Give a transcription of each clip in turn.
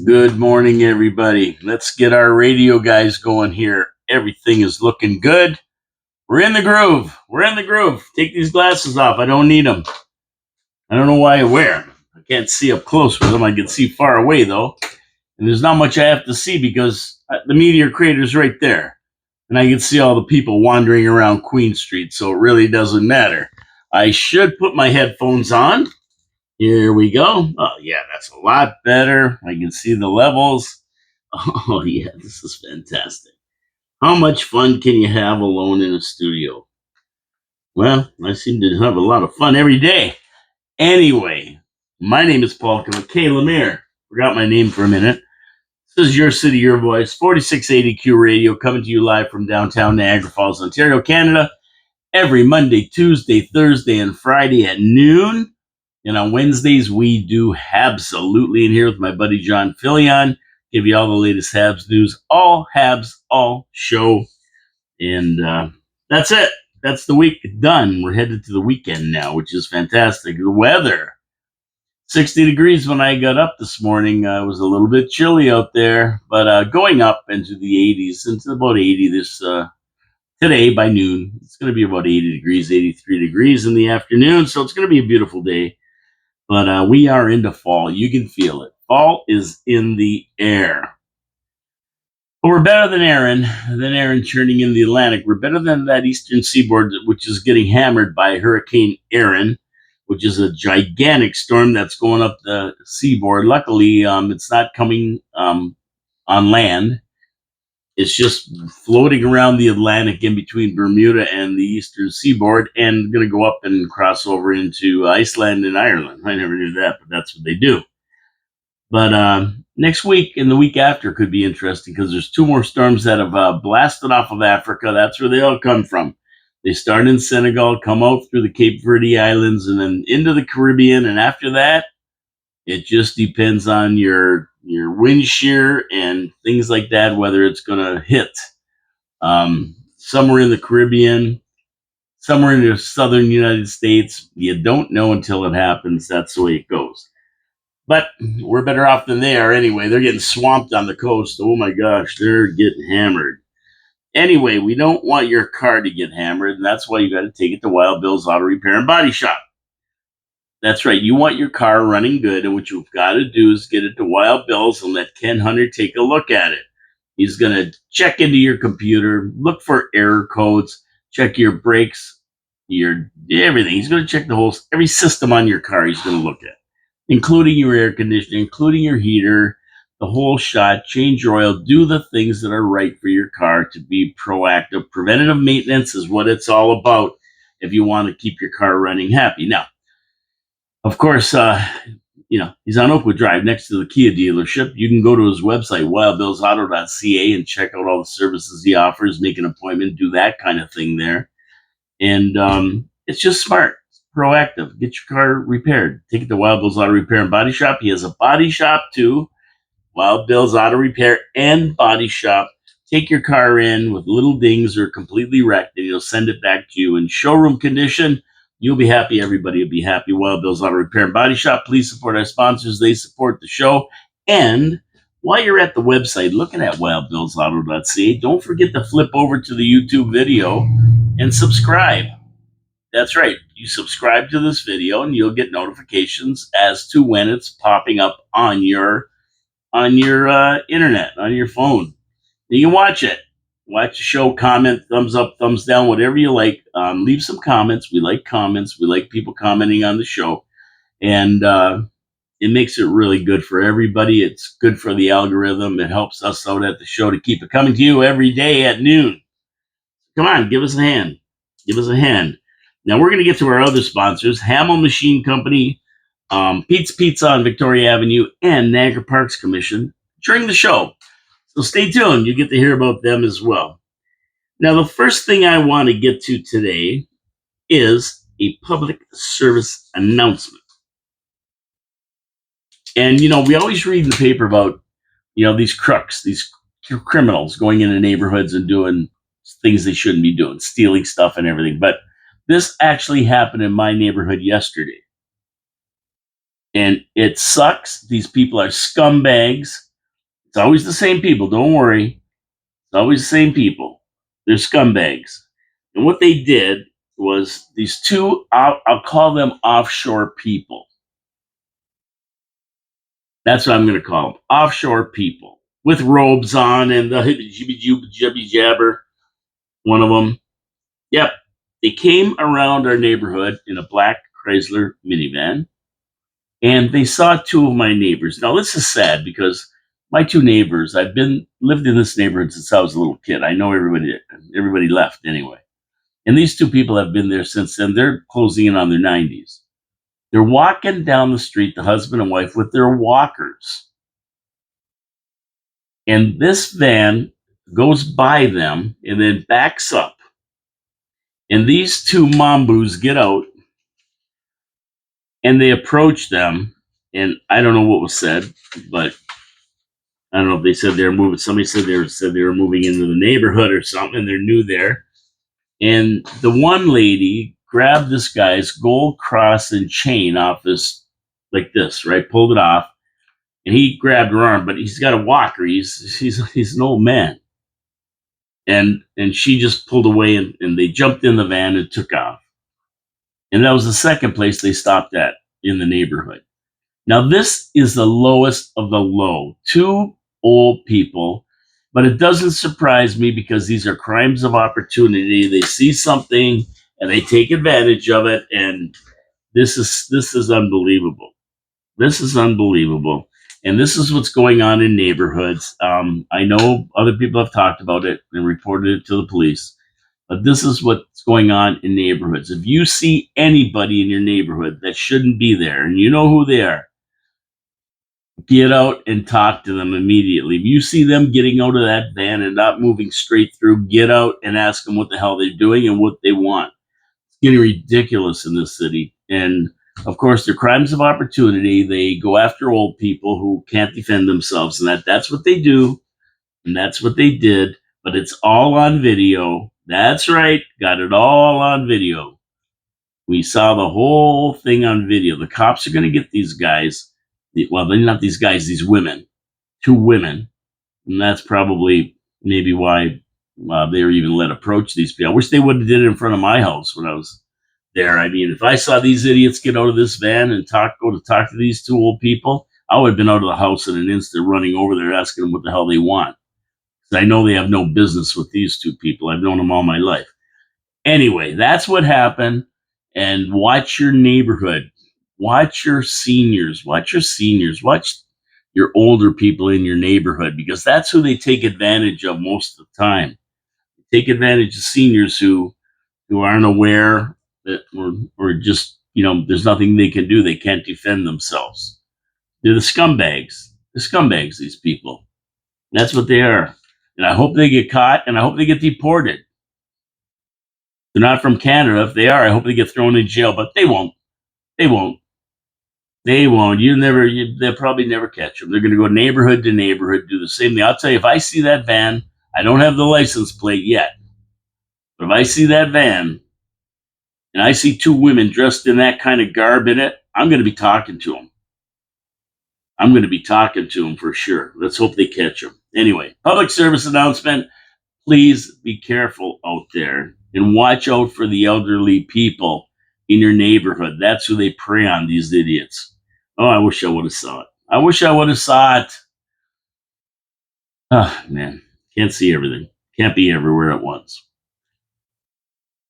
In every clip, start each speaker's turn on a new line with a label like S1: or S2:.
S1: Good morning, everybody. Let's get our radio guys going here. Everything is looking good. We're in the groove. We're in the groove. Take these glasses off. I don't need them. I don't know why I wear them. I can't see up close with them. I can see far away, though. And there's not much I have to see because the meteor crater's right there. And I can see all the people wandering around Queen Street, so it really doesn't matter. I should put my headphones on. Here we go. Oh, yeah, that's a lot better. I can see the levels. Oh, yeah, this is fantastic. How much fun can you have alone in a studio? Well, I seem to have a lot of fun every day. Anyway, my name is Paul K. Lemire. Forgot my name for a minute. This is Your City, Your Voice, 4680Q Radio, coming to you live from downtown Niagara Falls, Ontario, Canada, every Monday, Tuesday, Thursday, and Friday at noon. And on Wednesdays, we do Habsolutely in here with my buddy John Filion. Give you all the latest Habs news, all Habs, all show. And that's it. That's the week done. We're headed to the weekend now, which is fantastic. The weather, 60 degrees when I got up this morning. It was a little bit chilly out there, but going up into the 80s, into about 80 this today by noon. It's going to be about 80 degrees, 83 degrees in the afternoon. So it's going to be a beautiful day. But we are into fall. You can feel it. Fall is in the air. But we're better than Aaron churning in the Atlantic. We're better than that eastern seaboard, which is getting hammered by Hurricane Aaron, which is a gigantic storm that's going up the seaboard. Luckily, it's not coming on land. It's just floating around the Atlantic in between Bermuda and the eastern seaboard and going to go up and cross over into Iceland and Ireland. I never knew that, but that's what they do. But next week and the week after could be interesting because there's two more storms that have blasted off of Africa. That's where they all come from. They start in Senegal, come out through the Cape Verde Islands, and then into the Caribbean. And after that, it just depends on your wind shear and things like that, whether it's going to hit somewhere in the Caribbean, somewhere in the southern United States. You don't know until it happens. That's the way it goes. But we're better off than they are anyway. They're getting swamped on the coast. Oh my gosh, they're getting hammered. Anyway, we don't want your car to get hammered, and that's why you got to take it to Wild Bill's Auto Repair and Body Shop. That's right. You want your car running good, and what you've got to do is get it to Wild Bill's and let Ken Hunter take a look at it. He's going to check into your computer, look for error codes, check your brakes, your everything. He's going to check every system on your car. He's going to look at, including your air conditioning, including your heater, the whole shot. Change your oil. Do the things that are right for your car to be proactive. Preventative maintenance is what it's all about if you want to keep your car running happy. Now, of course, he's on Oakwood Drive next to the Kia dealership. You can go to his website, wildbillsauto.ca, and check out all the services he offers, make an appointment, do that kind of thing there. And it's just smart, proactive. Get your car repaired. Take it to Wild Bill's Auto Repair and Body Shop. He has a body shop, too. Wild Bill's Auto Repair and Body Shop. Take your car in with little dings or completely wrecked, and he'll send it back to you in showroom condition. You'll be happy. Everybody will be happy. Wild Bill's Auto Repair and Body Shop. Please support our sponsors. They support the show. And while you're at the website looking at wildbillsauto.ca, don't forget to flip over to the YouTube video and subscribe. That's right. You subscribe to this video and you'll get notifications as to when it's popping up on your internet, on your phone. You can watch it. Watch the show, comment, thumbs up, thumbs down, whatever you like. Leave some comments. We like comments. We like people commenting on the show. And it makes it really good for everybody. It's good for the algorithm. It helps us out at the show to keep it coming to you every day at noon. Come on, give us a hand. Give us a hand. Now we're going to get to our other sponsors, Hamel Machine Company, Pete's Pizza on Victoria Avenue, and Niagara Parks Commission during the show. So stay tuned. You get to hear about them as well. Now, the first thing I want to get to today is a public service announcement. And, we always read in the paper about, these crooks, these criminals going into neighborhoods and doing things they shouldn't be doing, stealing stuff and everything. But this actually happened in my neighborhood yesterday. And it sucks. These people are scumbags. It's always the same people. Don't worry. It's always the same people. They're scumbags. And what they did was these two, I'll call them offshore people. That's what I'm going to call them. Offshore people with robes on and the jibby jabber. One of them. Yep. They came around our neighborhood in a black Chrysler minivan and they saw two of my neighbors. Now, this is sad because my two neighbors, lived in this neighborhood since I was a little kid. I know everybody left anyway. And these two people have been there since then. They're closing in on their 90s. They're walking down the street, the husband and wife, with their walkers. And this van goes by them and then backs up. And these two mambus get out and they approach them. And I don't know what was said, but I don't know if they said they were moving. Somebody said they were moving into the neighborhood or something. And they're new there. And the one lady grabbed this guy's gold cross and chain off this, like this, right? Pulled it off, and he grabbed her arm, but he's got a walker. He's an old man, and she just pulled away, and they jumped in the van and took off. And that was the second place they stopped at in the neighborhood. Now this is the lowest of the low. Two old people. But it doesn't surprise me because these are crimes of opportunity. They see something and they take advantage of it, and this is unbelievable. This is unbelievable, and this is what's going on in neighborhoods. I know other people have talked about it and reported it to the police, but this is what's going on in neighborhoods. If you see anybody in your neighborhood that shouldn't be there, and you know who they are, get out and talk to them immediately. If you see them getting out of that van and not moving straight through, get out and ask them what the hell they're doing and what they want. It's getting ridiculous in this city. And of course, they're crimes of opportunity. They go after old people who can't defend themselves, and that's what they do, and that's what they did. But it's all on video. That's right, got it all on video. We saw the whole thing on video. The cops are going to get these guys. Well, they're not these guys, these women, two women. And that's probably maybe why they were even let approach these people. I wish they would have did it in front of my house when I was there. I mean, if I saw these idiots get out of this van and go to talk to these two old people, I would have been out of the house in an instant, running over there asking them what the hell they want. Because I know they have no business with these two people. I've known them all my life. Anyway, that's what happened. And watch your neighborhood. Watch your seniors. Watch your seniors. Watch your older people in your neighborhood, because that's who they take advantage of most of the time. They take advantage of seniors who aren't aware that or just, there's nothing they can do. They can't defend themselves. They're the scumbags. The scumbags, these people. That's what they are. And I hope they get caught, and I hope they get deported. They're not from Canada. If they are, I hope they get thrown in jail, but they won't. They won't. They won't. They'll probably never catch them. They're going to go neighborhood to neighborhood, do the same thing. I'll tell you, if I see that van, I don't have the license plate yet, but if I see that van and I see two women dressed in that kind of garb in it, I'm going to be talking to them. I'm going to be talking to them for sure. Let's hope they catch them. Anyway, public service announcement. Please be careful out there and watch out for the elderly people in your neighborhood. That's who they prey on, these idiots. Oh, I wish I would have saw it. I wish I would have saw it. Oh, man. Can't see everything. Can't be everywhere at once.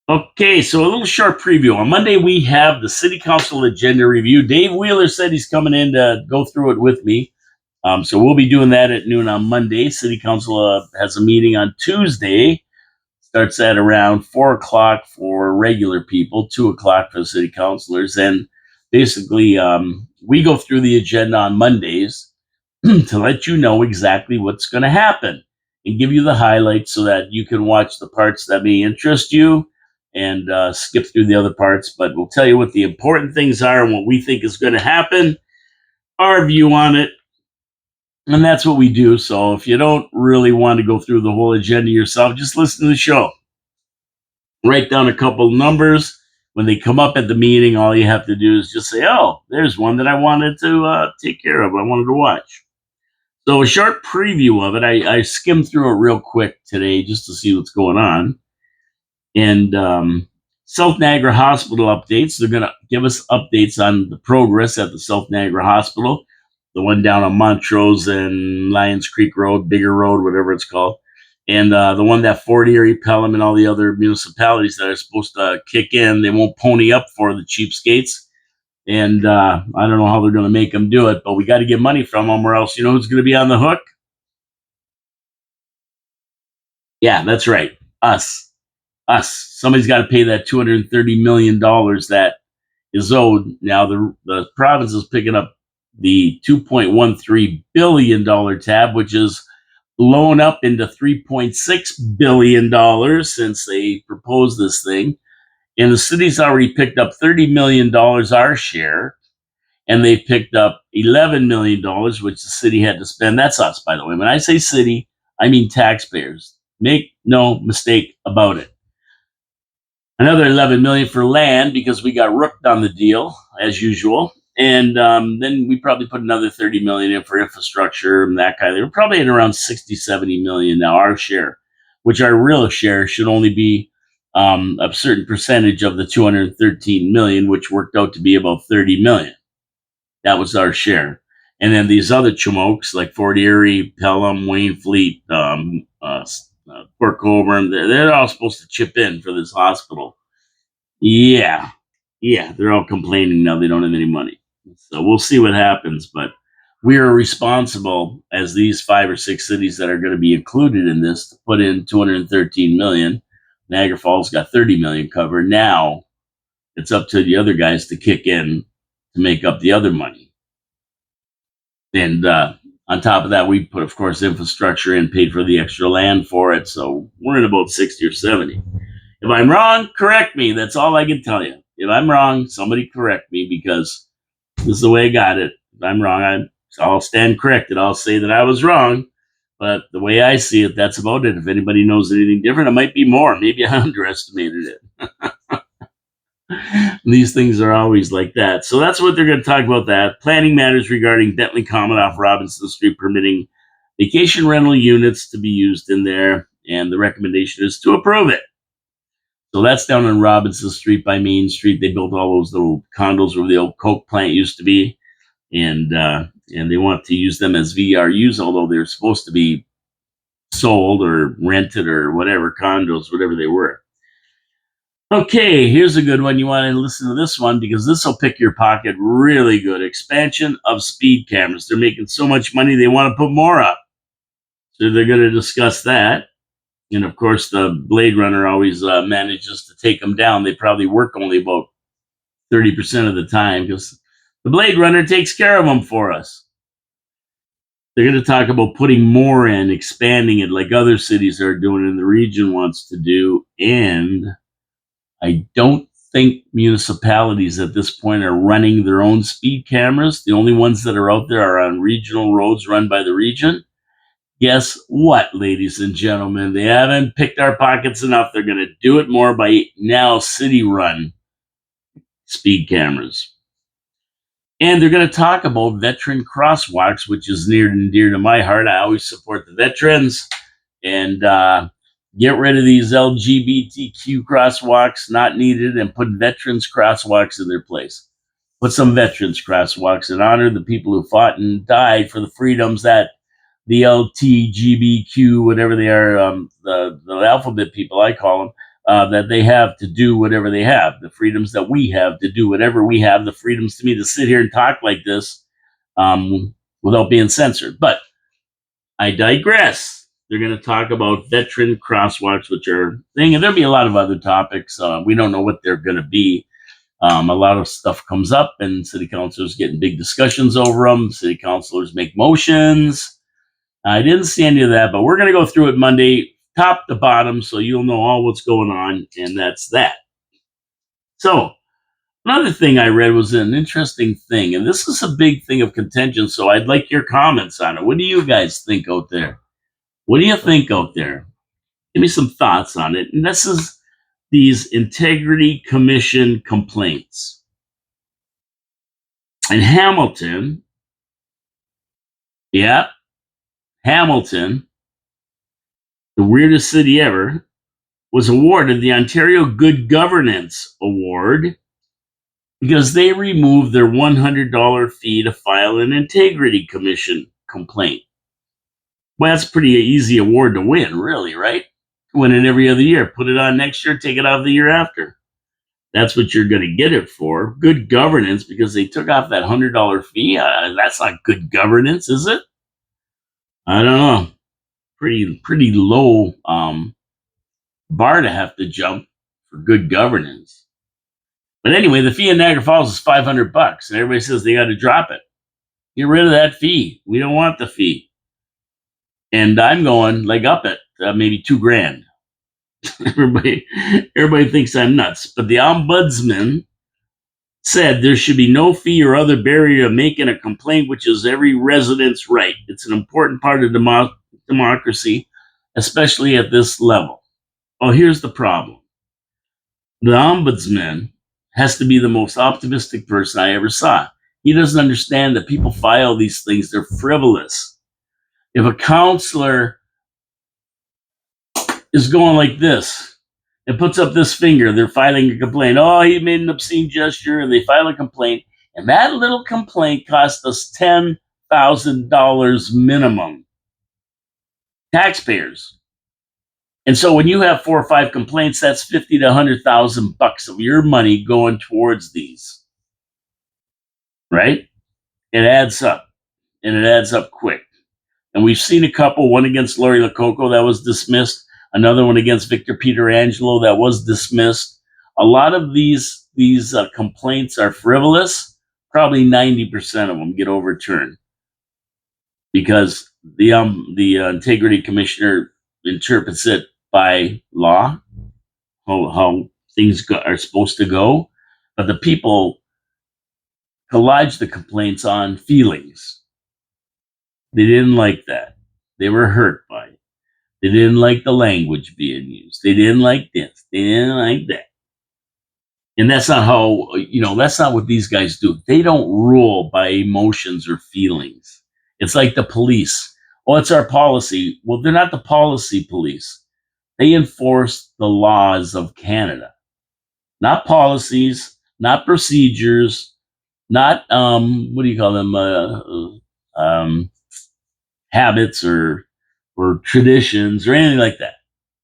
S1: Okay, so a little short preview. On Monday, we have the City Council agenda review. Dave Wheeler said he's coming in to go through it with me. So we'll be doing that at noon on Monday. City Council has a meeting on Tuesday. Starts at around 4 o'clock for regular people, 2 o'clock for the city councilors. And basically, we go through the agenda on Mondays to let you know exactly what's going to happen and give you the highlights so that you can watch the parts that may interest you and skip through the other parts. But we'll tell you what the important things are and what we think is going to happen, our view on it. And that's what we do. So if you don't really want to go through the whole agenda yourself, just listen to the show. Write down a couple numbers. When they come up at the meeting, all you have to do is just say, oh, there's one that I wanted to take care of. I wanted to watch. So a short preview of it. I skimmed through it real quick today just to see what's going on. And South Niagara Hospital updates. They're going to give us updates on the progress at the South Niagara Hospital, the one down on Montrose and Lions Creek Road, Bigger Road, whatever it's called, and the one that Fort Erie, Pelham, and all the other municipalities that are supposed to kick in. They won't pony up for the cheapskates. And I don't know how they're going to make them do it, but we got to get money from them, or else you know who's going to be on the hook? Yeah, that's right. Us. Somebody's got to pay that $230 million that is owed. Now the province is picking up the $2.13 billion tab, which is blown up into $3.6 billion since they proposed this thing. And the city's already picked up $30 million our share, and they picked up $11 million, which the city had to spend. That's us, by the way. When I say city, I mean taxpayers. Make no mistake about it. Another 11 million for land because we got rooked on the deal as usual, and then we probably put another 30 million in for infrastructure and that kind of thing. We're probably at around 60, 70 million now, our share, which our real share should only be a certain percentage of the 213 million, which worked out to be about 30 million. That was our share. And then these other chumokes like Fort Erie, Pelham, Waynfleet, Port Colborne, they're all supposed to chip in for this hospital. Yeah, yeah, they're all complaining now they don't have any money. So we'll see what happens. But we are responsible as these 5 or 6 cities that are going to be included in this to put in 213 million. Niagara Falls got 30 million covered. Now it's up to the other guys to kick in to make up the other money. And on top of that, we put, of course, infrastructure in, paid for the extra land for it. So we're in about 60 or 70. If I'm wrong, correct me. That's all I can tell you. If I'm wrong, somebody correct me because this is the way I got it. If I'm wrong, I'll stand corrected. I'll say that I was wrong. But the way I see it, that's about it. If anybody knows anything different, it might be more. Maybe I underestimated it. These things are always like that. So that's what they're going to talk about that. Planning matters regarding Bentley Common off Robinson Street, permitting vacation rental units to be used in there. And the recommendation is to approve it. So that's down on Robinson Street by Main Street. They built all those little condos where the old Coke plant used to be. And they want to use them as VRUs, although they're supposed to be sold or rented or whatever, condos, whatever they were. Okay, here's a good one. You want to listen to this one because this will pick your pocket really good. Expansion of speed cameras. They're making so much money, they want to put more up. So they're going to discuss that. And of course, the Blade Runner always manages to take them down. They probably work only about 30% of the time because the Blade Runner takes care of them for us. They're going to talk about putting more in, expanding it like other cities are doing and the region wants to do. And I don't think municipalities at this point are running their own speed cameras. The only ones that are out there are on regional roads run by the region. Guess what, ladies and gentlemen? They haven't picked our pockets enough. They're going to do it more by now city run speed cameras. And they're going to talk about veteran crosswalks, which is near and dear to my heart. I always support the veterans. And get rid of these LGBTQ crosswalks not needed and put veterans crosswalks in their place. Put some veterans crosswalks and honor the people who fought and died for the freedoms that the LTGBQ, whatever they are, the alphabet people, I call them, that they have to do whatever they have, the freedoms that we have to do whatever we have, the freedoms to me to sit here and talk like this without being censored. But I digress. They're going to talk about veteran crosswalks, which are thing, and there'll be a lot of other topics. We don't know what they're going to be. A lot of stuff comes up, and city councilors get in big discussions over them. City councilors make motions. I didn't see any of that, but we're going to go through it Monday, top to bottom, so you'll know all what's going on, and that's that. So, another thing I read was an interesting thing, and this is a big thing of contention, so I'd like your comments on it. What do you guys think out there? What do you think out there? Give me some thoughts on it. And this is these Integrity Commission complaints. In Hamilton, yeah, Hamilton, the weirdest city ever, was awarded the Ontario Good Governance Award because they removed their $100 fee to file an integrity commission complaint. Well, that's a pretty easy award to win, really, right? Win it every other year. Put it on next year, take it off the year after. That's what you're going to get it for. Good governance, because they took off that $100 fee. That's not good governance, is it? I don't know. Pretty low bar to have to jump for good governance. But anyway, the fee in Niagara Falls is $500, and everybody says they got to drop it. Get rid of that fee. We don't want the fee. And I'm going like up it, maybe $2,000. everybody thinks I'm nuts, but the ombudsman said there should be no fee or other barrier to making a complaint, which is every resident's right. It's an important part of democracy, especially at this level. Well, here's the problem. The ombudsman has to be the most optimistic person I ever saw. He doesn't understand that people file these things, they're frivolous. If a counselor is going like this and puts up this finger, they're filing a complaint. Oh, he made an obscene gesture, and they file a complaint. And that little complaint cost us $10,000 minimum. Taxpayers. And so when you have 4 or 5 complaints, that's 50 to 100,000 bucks of your money going towards these. Right? It adds up, and it adds up quick. And we've seen a couple, one against Lori Lococo that was dismissed, another one against Victor Peterangelo that was dismissed. A lot of these complaints are frivolous. Probably 90% of them get overturned because the integrity commissioner interprets it by law, how things are supposed to go. But the people collage the complaints on feelings. They didn't like that. They were hurt by it. They didn't like the language being used. They didn't like this. They didn't like that. And that's not how, that's not what these guys do. They don't rule by emotions or feelings. It's like the police. Oh, it's our policy. Well, they're not the policy police. They enforce the laws of Canada, not policies, not procedures, not, what do you call them? Habits or traditions or anything like that.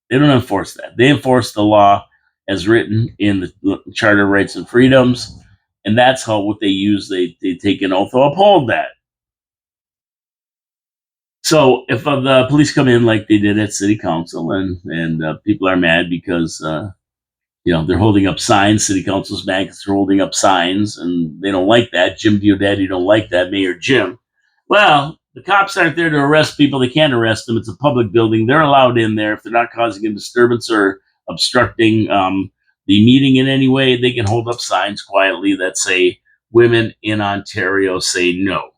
S1: They don't enforce that. They enforce the law as written in the Charter of Rights and Freedoms, and that's what they use. They take an oath to uphold that. So if the police come in like they did at City Council, and people are mad because they're holding up signs. City Council's mad because they're holding up signs, and they don't like that. Jim Diodati don't like that. Mayor Jim. Well, the cops aren't there to arrest people. They can't arrest them. It's a public building. They're allowed in there if they're not causing a disturbance or obstructing the meeting in any way. They can hold up signs quietly that say, "Women in Ontario say no."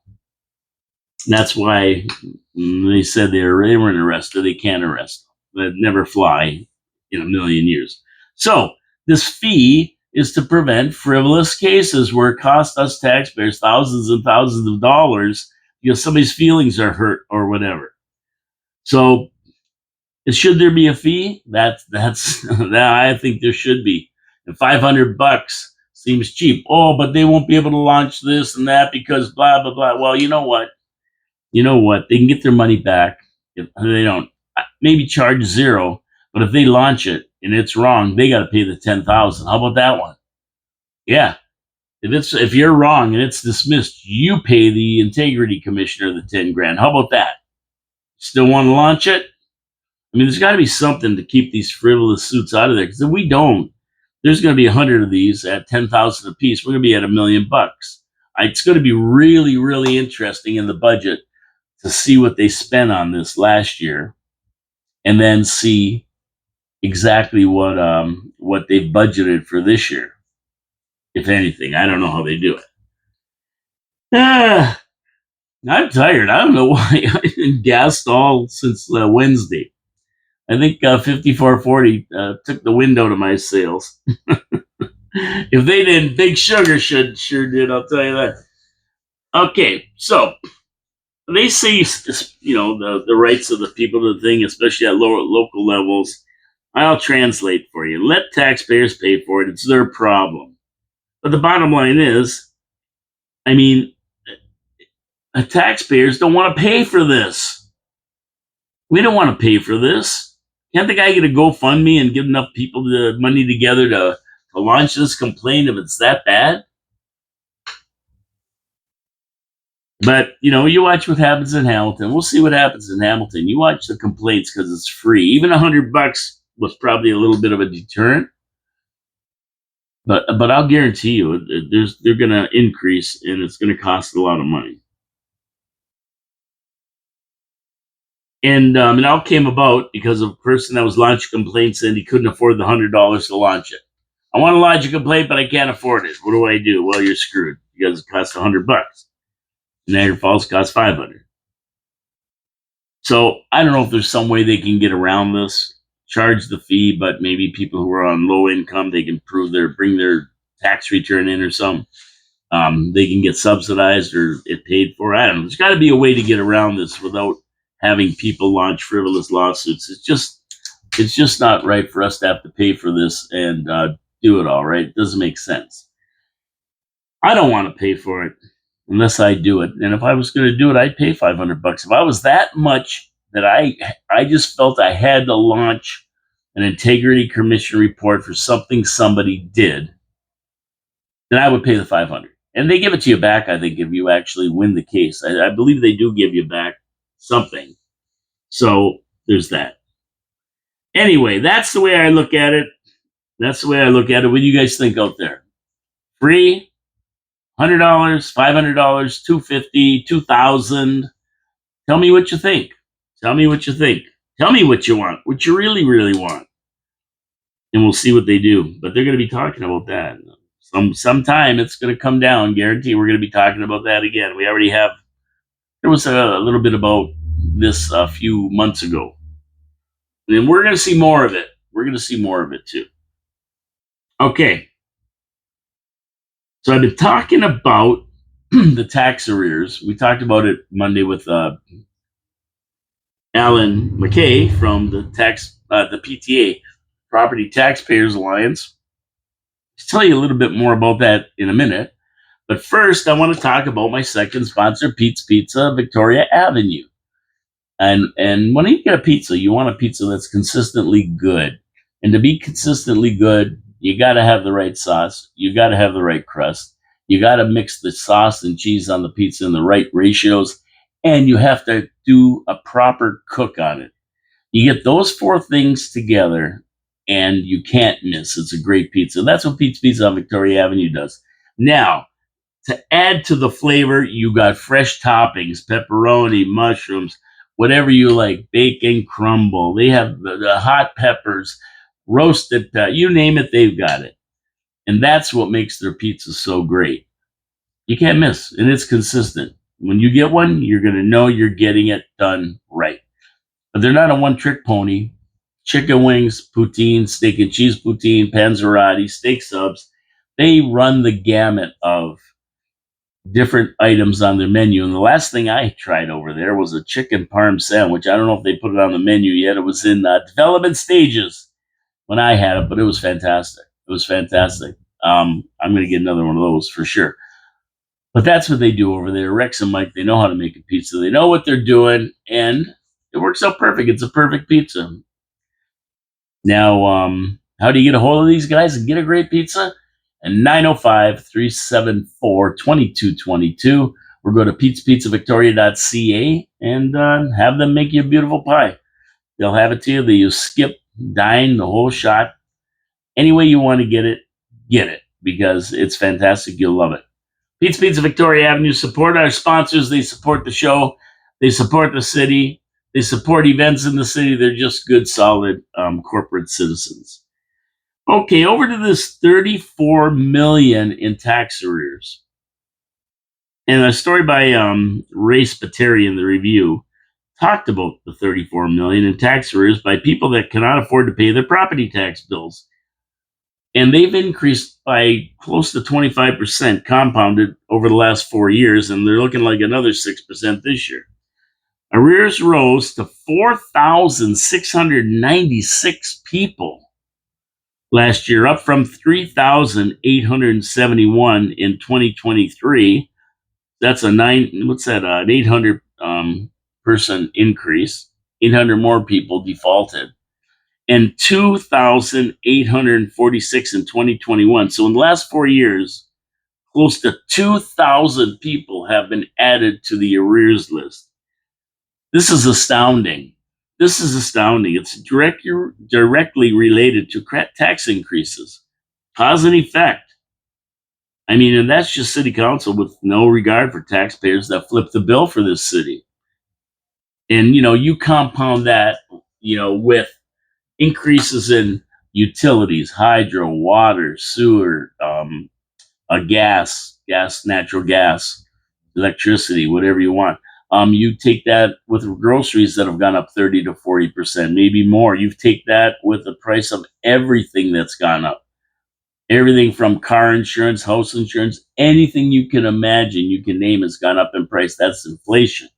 S1: And that's why they said they weren't arrested. They can't arrest them. They'd never fly in a million years. So this fee is to prevent frivolous cases where it costs us taxpayers thousands and thousands of dollars because somebody's feelings are hurt or whatever. So, should there be a fee? That's that. I think there should be. And $500 seems cheap. Oh, but they won't be able to launch this and that because blah blah blah. Well, you know what? They can get their money back if they don't. Maybe charge zero, but if they launch it and it's wrong, they got to pay the $10,000. How about that one? Yeah. If you're wrong and it's dismissed, you pay the integrity commissioner the $10,000. How about that? Still want to launch it? I mean, there's got to be something to keep these frivolous suits out of there. Because if we don't, there's going to be 100 of these at $10,000 a piece. We're going to be at $1 million. It's going to be really, really interesting in the budget to see what they spent on this last year, and then see exactly what they've budgeted for this year. If anything, I don't know how they do it. I'm tired. I don't know why I've been gassed all since Wednesday. I think 5440 took the wind out of my sails. If they didn't, Big Sugar sure did. I'll tell you that. Okay, so They say, the rights of the people to the thing, especially at lower local levels. I'll translate for you. Let taxpayers pay for it. It's their problem. But the bottom line is, I mean, taxpayers don't want to pay for this. We don't want to pay for this. Can't the guy get a GoFundMe and get enough people the money together to launch this complaint if it's that bad? But you watch what happens in Hamilton. We'll see what happens in Hamilton. You watch the complaints because it's free. Even $100 was probably a little bit of a deterrent. But I'll guarantee you, they're going to increase, and it's going to cost a lot of money. And it all came about because of a person that was launching complaints and he couldn't afford the $100 to launch it. I want to lodge a complaint, but I can't afford it. What do I do? Well, you're screwed because it costs $100. Niagara Falls costs $500. So I don't know if there's some way they can get around this, charge the fee, but maybe people who are on low income, they can bring their tax return in or something. They can get subsidized or it paid for. I don't know. There's got to be a way to get around this without having people launch frivolous lawsuits. It's just not right for us to have to pay for this and do it all. Right? It doesn't make sense. I don't want to pay for it unless I do it. And if I was going to do it, I'd pay $500. If I was that much that I just felt I had to launch an integrity commission report for something somebody did, then I would pay the $500. And they give it to you back, I think, if you actually win the case. I believe they do give you back something. So there's that. Anyway, that's the way I look at it. That's the way I look at it. What do you guys think out there? Free? $100, $500, $250, $2,000. Tell me what you think. Tell me what you think. Tell me what you want, what you really, really want. And we'll see what they do. But they're going to be talking about that. Sometime it's going to come down. Guarantee we're going to be talking about that again. We already have. There was a little bit about this a few months ago. And we're going to see more of it. We're going to see more of it too. Okay. So I've been talking about the tax arrears. We talked about it Monday with Alan McKay from the PTA, Property Taxpayers Alliance. I'll tell you a little bit more about that in a minute. But first, I want to talk about my second sponsor, Pete's Pizza, Victoria Avenue. And when you get a pizza, you want a pizza that's consistently good. And to be consistently good, you got to have the right sauce. You got to have the right crust. You got to mix the sauce and cheese on the pizza in the right ratios. And you have to do a proper cook on it. You get those four things together, and you can't miss. It's a great pizza. That's what Pete's Pizza on Victoria Avenue does. Now, to add to the flavor, you got fresh toppings, pepperoni, mushrooms, whatever you like, bacon crumble. They have the hot peppers, roasted, you name it, they've got it. And that's what makes their pizza so great. You can't miss, and it's consistent. When you get one, you're going to know you're getting it done right. But they're not a one-trick pony. Chicken wings, poutine, steak and cheese poutine, panzerotti, steak subs. They run the gamut of different items on their menu. And the last thing I tried over there was a chicken parm sandwich. I don't know if they put it on the menu yet. It was in development stages when I had it, but it was fantastic. It was fantastic. I'm going to get another one of those for sure. But that's what they do over there. Rex and Mike, they know how to make a pizza. They know what they're doing, and it works out perfect. It's a perfect pizza. Now, how do you get a hold of these guys and get a great pizza? And 905-374-2222, or go to petespizzavictoria.ca and have them make you a beautiful pie. They'll have it to you. They use skip, dine, the whole shot. Any way you want to get it, because it's fantastic. You'll love it. Pete's Pizza Victoria Avenue. Support our sponsors. They support the show. They support the city. They support events in the city. They're just good, solid corporate citizens. Okay, over to this $34 million in tax arrears. And a story by Ray Spiteri in the Review talked about the $34 million in tax arrears by people that cannot afford to pay their property tax bills. And they've increased by close to 25% compounded over the last 4 years, and they're looking like another 6% this year. Arrears rose to 4,696 people last year, up from 3,871 in 2023. That's an 800 person increase. 800 more people defaulted, and 2,846 in 2021. So in the last 4 years, close to 2,000 people have been added to the arrears list. This is astounding. This is astounding. It's directly related to tax increases. Cause and effect. I mean, and that's just city council with no regard for taxpayers that flip the bill for this city. And, you compound that, with increases in utilities, hydro, water, sewer, natural gas, electricity, whatever you want. You take that with groceries that have gone up 30 to 40%, maybe more. You take that with the price of everything that's gone up. Everything from car insurance, house insurance, anything you can imagine, you can name has gone up in price. That's inflation.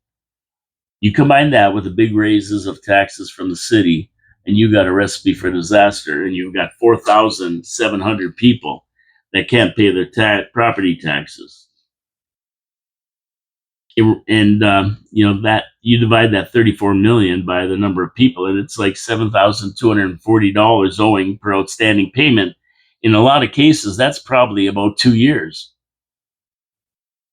S1: You combine that with the big raises of taxes from the city, and you got a recipe for disaster. And you've got 4,700 people that can't pay their property taxes. And that you divide that 34 million by the number of people, and it's like $7,240 owing per outstanding payment. In a lot of cases, that's probably about 2 years.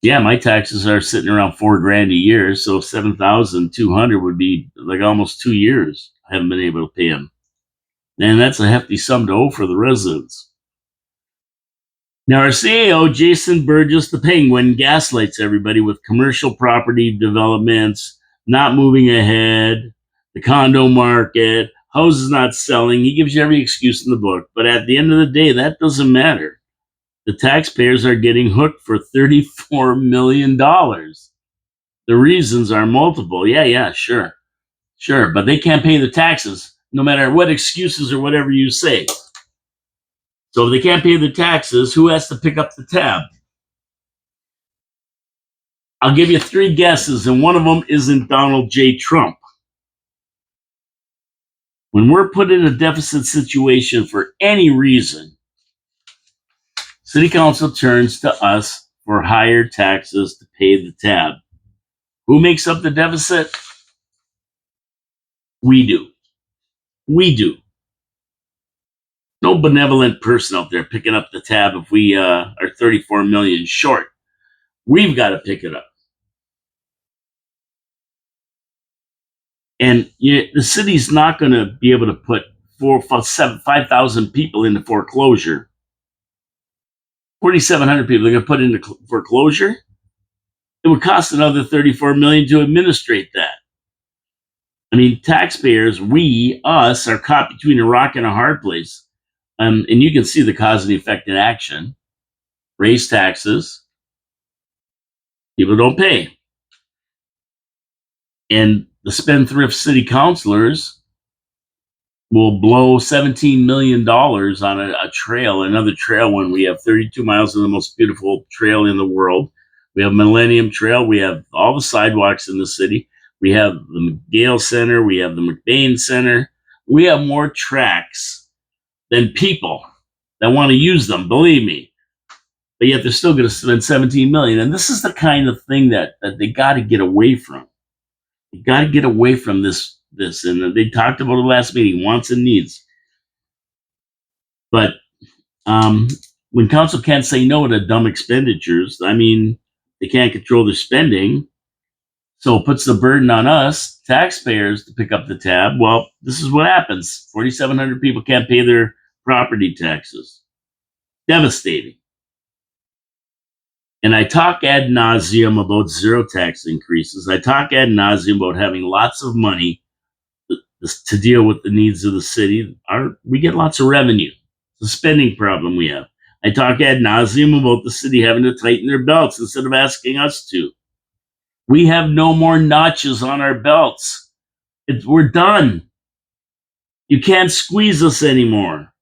S1: Yeah, my taxes are sitting around $4,000 a year, so 7,200 would be like almost 2 years. I haven't been able to pay them, and that's a hefty sum to owe for the residents. Now, our CEO, Jason Burgess, the Penguin, gaslights everybody with commercial property developments not moving ahead, the condo market, houses not selling. He gives you every excuse in the book. But at the end of the day, that doesn't matter. The taxpayers are getting hooked for $34 million. The reasons are multiple. Yeah, sure. Sure. But they can't pay the taxes, no matter what excuses or whatever you say. So if they can't pay the taxes, who has to pick up the tab? I'll give you three guesses, and one of them isn't Donald J. Trump. When we're put in a deficit situation for any reason, City Council turns to us for higher taxes to pay the tab. Who makes up the deficit? We do. We do. No benevolent person out there picking up the tab if we are 34 million short. We've got to pick it up. And the city's not going to be able to put 5,000 people into foreclosure. 4,700 people they're going to put into foreclosure. It would cost another 34 million to administrate that. I mean, taxpayers, us, are caught between a rock and a hard place. And you can see the cause and effect in action. Raise taxes. People don't pay. And the spendthrift city councilors will blow $17 million on a trail, another trail, when we have 32 miles of the most beautiful trail in the world. We have Millennium Trail. We have all the sidewalks in the city. We have the McGale Center. We have the McBain Center. We have more tracks than people that want to use them, believe me. But yet they're still going to spend 17 million. And this is the kind of thing that they got to get away from. You got to get away from this. And they talked about the last meeting, wants and needs. But when council can't say no to dumb expenditures, I mean, they can't control their spending. So it puts the burden on us, taxpayers, to pick up the tab. Well, this is what happens. 4,700 people can't pay their property taxes. Devastating. And I talk ad nauseum about zero tax increases. I talk ad nauseum about having lots of money to deal with the needs of the city. We get lots of revenue. It's a spending problem we have. I talk ad nauseum about the city having to tighten their belts instead of asking us to. We have no more notches on our belts. We're done. You can't squeeze us anymore.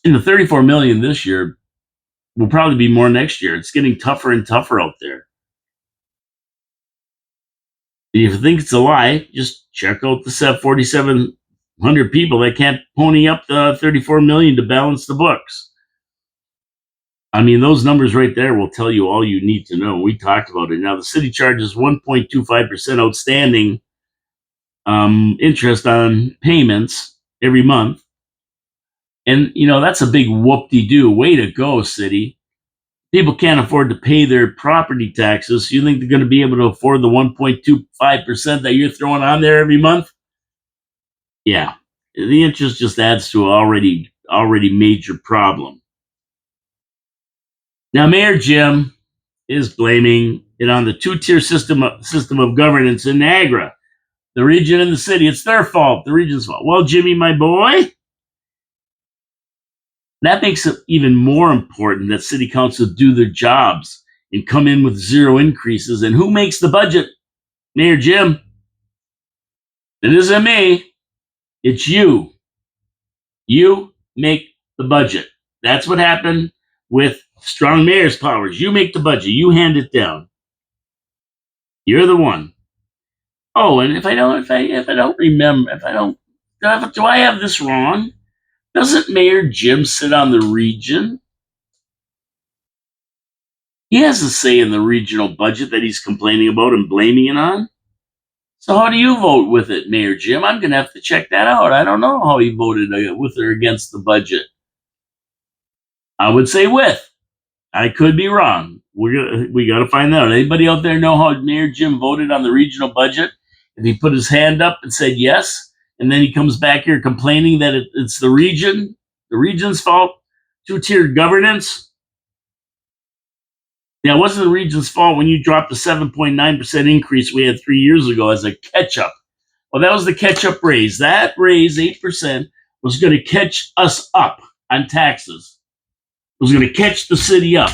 S1: And the 34 million this year will probably be more next year. It's getting tougher and tougher out there. If you think it's a lie, just check out the 4,700 people that can't pony up the 34 million to balance the books. I mean, those numbers right there will tell you all you need to know. We talked about it. Now, the city charges 1.25% outstanding interest on payments every month. And, that's a big whoop-de-doo. Way to go, city. People can't afford to pay their property taxes. You think they're going to be able to afford the 1.25% that you're throwing on there every month? Yeah. The interest just adds to an already major problem. Now, Mayor Jim is blaming it on the two-tier system of governance in Niagara. The region and the city, it's their fault, the region's fault. Well, Jimmy, my boy, that makes it even more important that city council do their jobs and come in with zero increases. And who makes the budget? Mayor Jim. It isn't me. It's you. You make the budget. That's what happened with strong mayor's powers. You make the budget. You hand it down. You're the one. Oh, and if I don't remember, do I have this wrong? Doesn't Mayor Jim sit on the region? He has a say in the regional budget that he's complaining about and blaming it on. So how do you vote with it, Mayor Jim? I'm going to have to check that out. I don't know how he voted with or against the budget. I would say with. I could be wrong. We got to find out. Anybody out there know how Mayor Jim voted on the regional budget? If he put his hand up and said yes, and then he comes back here complaining that it's the region's fault, two-tiered governance. Yeah, it wasn't the region's fault when you dropped the 7.9% increase we had 3 years ago as a catch-up. Well, that was the catch-up raise. That raise, 8%, was going to catch us up on taxes. It was going to catch the city up.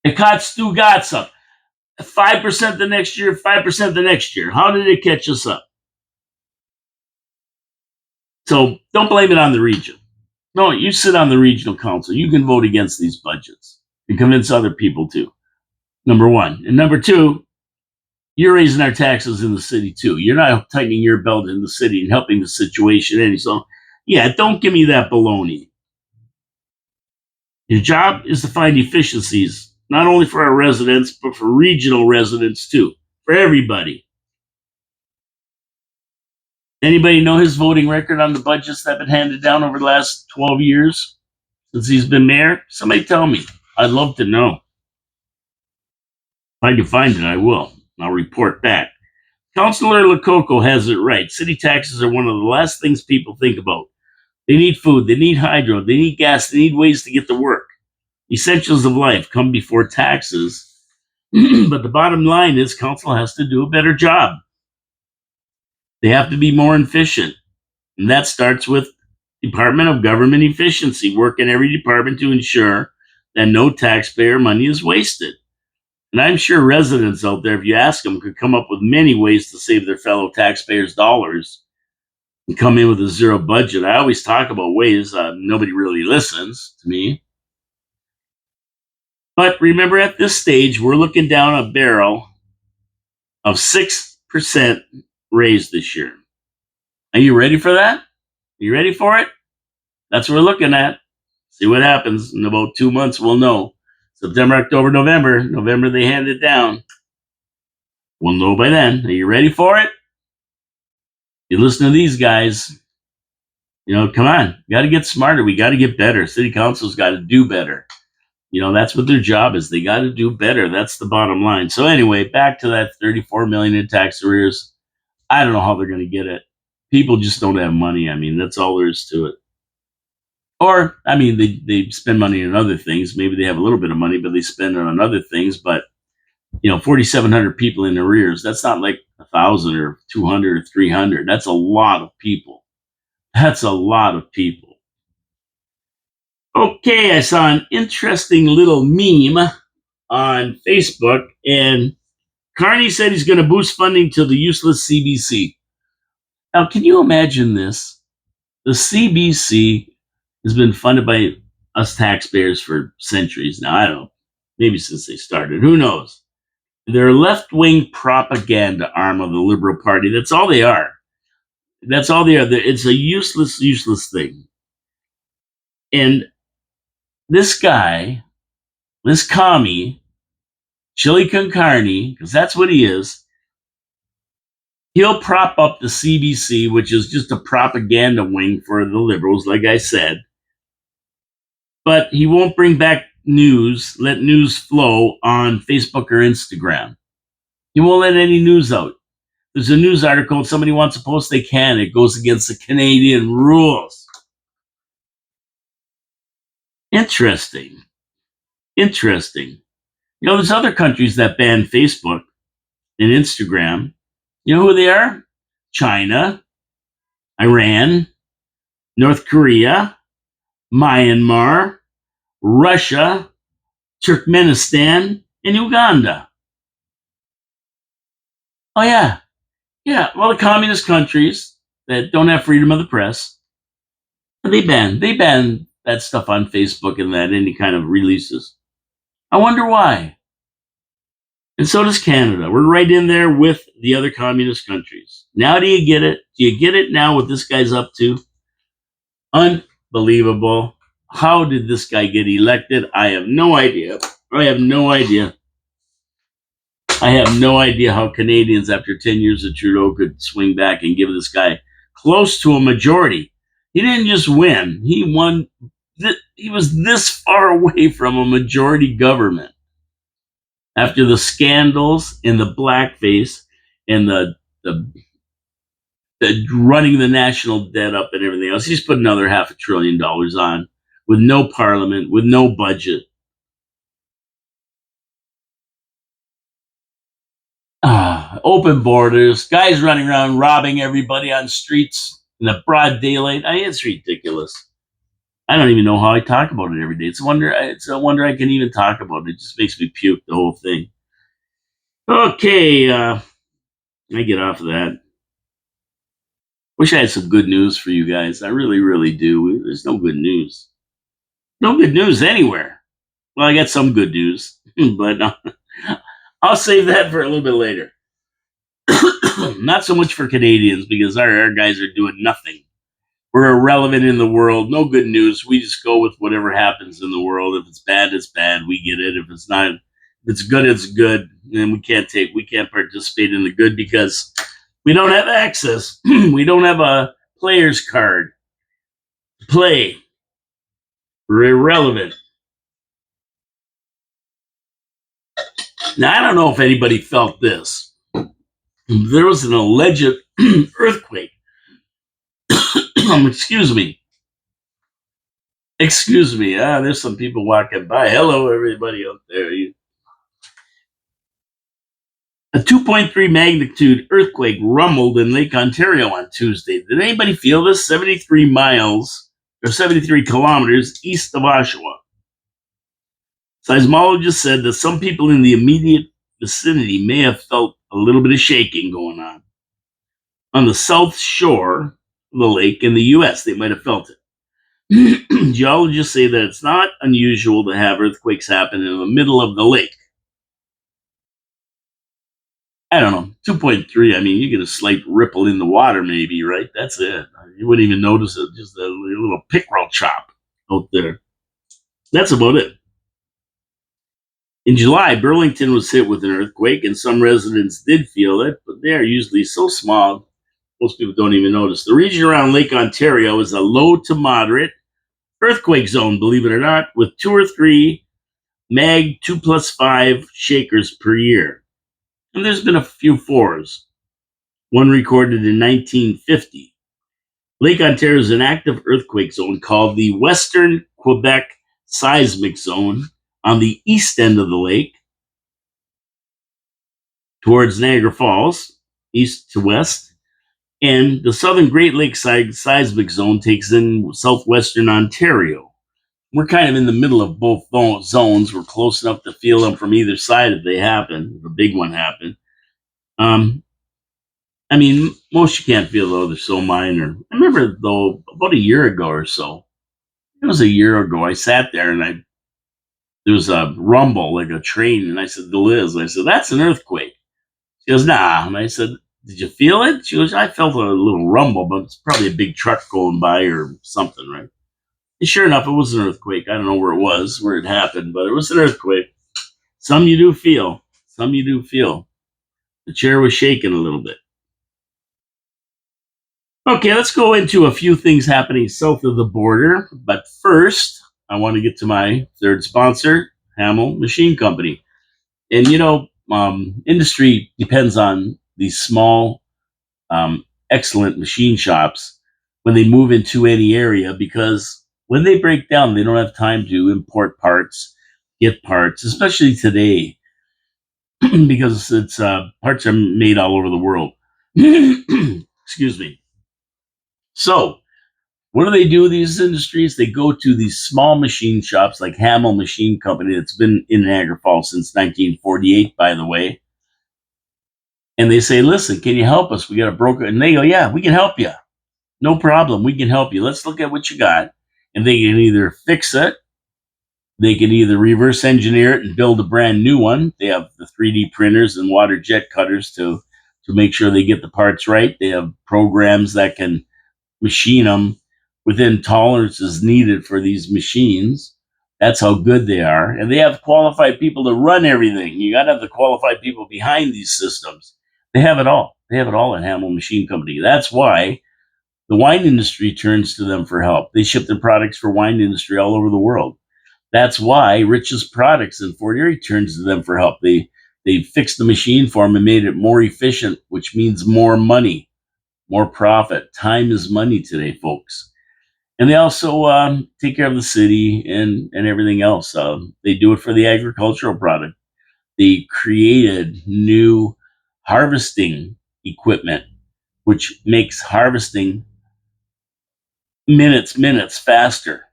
S1: It caught Stu Gatz up. 5% the next year, 5% the next year. How did it catch us up? So don't blame it on the region. No, you sit on the regional council. You can vote against these budgets and convince other people too. Number one. And number two, you're raising our taxes in the city too. You're not tightening your belt in the city and helping the situation any. So, yeah, don't give me that baloney. Your job is to find efficiencies, not only for our residents, but for regional residents too, for everybody. Anybody know his voting record on the budgets that have been handed down over the last 12 years since he's been mayor? Somebody tell me. I'd love to know. If I can find it, I will. I'll report back. Councilor Lococo has it right. City taxes are one of the last things people think about. They need food, they need hydro, they need gas, they need ways to get to work. Essentials of life come before taxes. But the bottom line is council has to do a better job. They have to be more efficient. And that starts with Department of Government Efficiency, work in every department to ensure that no taxpayer money is wasted. And I'm sure residents out there, if you ask them, could come up with many ways to save their fellow taxpayers' dollars and come in with a zero budget. I always talk about ways. Nobody really listens to me. But remember, at this stage, we're looking down a barrel of 6% raise this year. Are you ready for that? Are you ready for it? That's what we're looking at. See what happens. In about 2 months, we'll know. September, October, November. November, they hand it down. We'll know by then. Are you ready for it? You listen to these guys. Come on. We got to get smarter. We got to get better. City council's got to do better. That's what their job is. They got to do better. That's the bottom line. So anyway, back to that 34 million in tax arrears. I don't know how they're going to get it. People just don't have money. I mean, that's all there is to it. Or, I mean, they spend money on other things. Maybe they have a little bit of money, but they spend it on other things. But, 4,700 people in arrears, that's not like 1,000 or 200 or 300. That's a lot of people. That's a lot of people. Okay, I saw an interesting little meme on Facebook, and Carney said he's going to boost funding to the useless CBC. Now, can you imagine this? The CBC has been funded by us taxpayers for centuries now. I don't know, maybe since they started. Who knows? They're a left-wing propaganda arm of the Liberal Party. That's all they are. That's all they are. It's a useless thing. And this guy, this commie, chili con carne, because that's what he is, he'll prop up the CBC, which is just a propaganda wing for the liberals, like I said. But he won't bring back news, let news flow on Facebook or Instagram. He won't let any news out. There's a news article, and somebody wants to post, they can. It goes against the Canadian rules. Interesting. Interesting. There's other countries that ban Facebook and Instagram. You know who they are? China, Iran, North Korea, Myanmar, Russia, Turkmenistan, and Uganda. Oh, yeah. Yeah. Well, the communist countries that don't have freedom of the press, they ban that stuff on Facebook and that any kind of releases. I wonder why. And so does Canada. We're right in there with the other communist countries. Now, do you get it? Do you get it now what this guy's up to? Unbelievable. How did this guy get elected? I have no idea. I have no idea. I have no idea how Canadians, after 10 years of Trudeau, could swing back and give this guy close to a majority. He didn't just win, he won. He was this far away from a majority government after the scandals and the blackface and the running the national debt up and everything else. He's put another $500 billion on with no parliament, with no budget. Open borders, guys running around robbing everybody on streets in the broad daylight. It's ridiculous. I don't even know how I talk about it every day. It's a wonder. It's a wonder I can even talk about it. It just makes me puke, the whole thing. Okay, I get off of that. Wish I had some good news for you guys. I really, really do. There's no good news. No good news anywhere. Well, I got some good news, but I'll save that for a little bit later. Not so much for Canadians because our guys are doing nothing. We're irrelevant in the world. No good news. We just go with whatever happens in the world. If it's bad, it's bad. We get it. If it's not, if it's good, it's good. And we can't participate in the good because we don't have access. We don't have a player's card to play. We're irrelevant. Now, I don't know if anybody felt this. There was an alleged earthquake. Excuse me. Excuse me. There's some people walking by. Hello, everybody out there. A 2.3 magnitude earthquake rumbled in Lake Ontario on Tuesday. Did anybody feel this? 73 miles or 73 kilometers east of Oshawa. Seismologists said that some people in the immediate vicinity may have felt a little bit of shaking going on. On the south shore of the lake in the U.S., they might have felt it. Geologists say that it's not unusual to have earthquakes happen in the middle of the lake. I don't know, 2.3. I mean, you get a slight ripple in the water, maybe, right? That's it. You wouldn't even notice it. Just a little pickerel chop out there. That's about it. In July, Burlington was hit with an earthquake, and some residents did feel it, but they are usually so small, most people don't even notice. The region around Lake Ontario is a low to moderate earthquake zone, believe it or not, with 2 or 3 mag 2+5 shakers per year. And there's been a few 4s. One recorded in 1950. Lake Ontario is an active earthquake zone called the Western Quebec Seismic Zone on the east end of the lake towards Niagara Falls, east to west. And the Southern Great Lakes Seismic Zone takes in southwestern Ontario. We're kind of in the middle of both zones. We're close enough to feel them from either side if they happen, if a big one happened. I mean, most you can't feel, though. They're so minor. I remember, though, about a year ago or so, it was a year ago, I sat there and there was a rumble like a train, and I said to Liz, I said, "That's an earthquake." She goes, "Nah," and I said, "Did you feel it?" She goes, "I felt a little rumble, but it's probably a big truck going by or something, right?" And sure enough, it was an earthquake. I don't know where it was, where it happened, but it was an earthquake. Some you do feel. Some you do feel. The chair was shaking a little bit. Okay, let's go into a few things happening south of the border. But first, I want to get to my third sponsor, Hamel Machine Company. And industry depends on these small, excellent machine shops when they move into any area because when they break down, they don't have time to import parts, get parts, especially today because it's parts are made all over the world. Excuse me. So, what do they do with these industries? They go to these small machine shops like Hamel Machine Company that's been in Niagara Falls since 1948, by the way. And they say, listen, can you help us? We got a broker. And they go, yeah, we can help you. No problem. We can help you. Let's look at what you got. And they can either fix it, they can either reverse engineer it and build a brand new one. They have the 3D printers and water jet cutters to make sure they get the parts right. They have programs that can machine them within tolerances needed for these machines. That's how good they are. And they have qualified people to run everything. You got to have the qualified people behind these systems. They have it all. They have it all at Hamel Machine Company. That's why the wine industry turns to them for help. They ship their products for wine industry all over the world. That's why Rich's Products in Fort Erie turns to them for help. They fixed the machine for them and made it more efficient, which means more money, more profit. Time is money today, folks. And they also take care of the city and everything else. They do it for the agricultural product. They created new harvesting equipment, which makes harvesting minutes faster.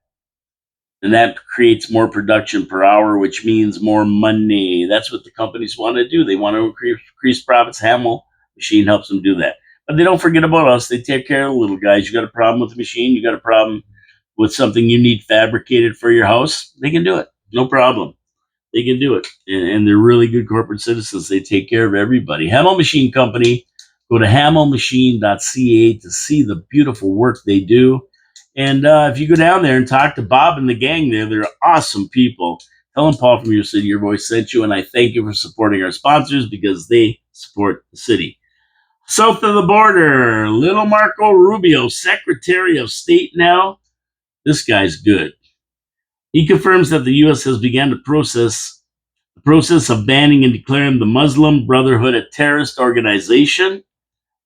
S1: And that creates more production per hour, which means more money. That's what the companies want to do. They want to increase profits. Hamel Machine helps them do that. But they don't forget about us. They take care of the little guys. You got a problem with the machine, you got a problem with something you need fabricated for your house, they can do it. No problem. They can do it. And they're really good corporate citizens. They take care of everybody. Hamel Machine Company. Go to hamelmachine.ca to see the beautiful work they do. And if you go down there and talk to Bob and the gang there, they're awesome people. Tell them Paul from Your City, Your Voice sent you. And I thank you for supporting our sponsors because they support the city. South of the border, little Marco Rubio, Secretary of State now. This guy's good. He confirms that the U.S. has begun the process of banning and declaring the Muslim Brotherhood a terrorist organization.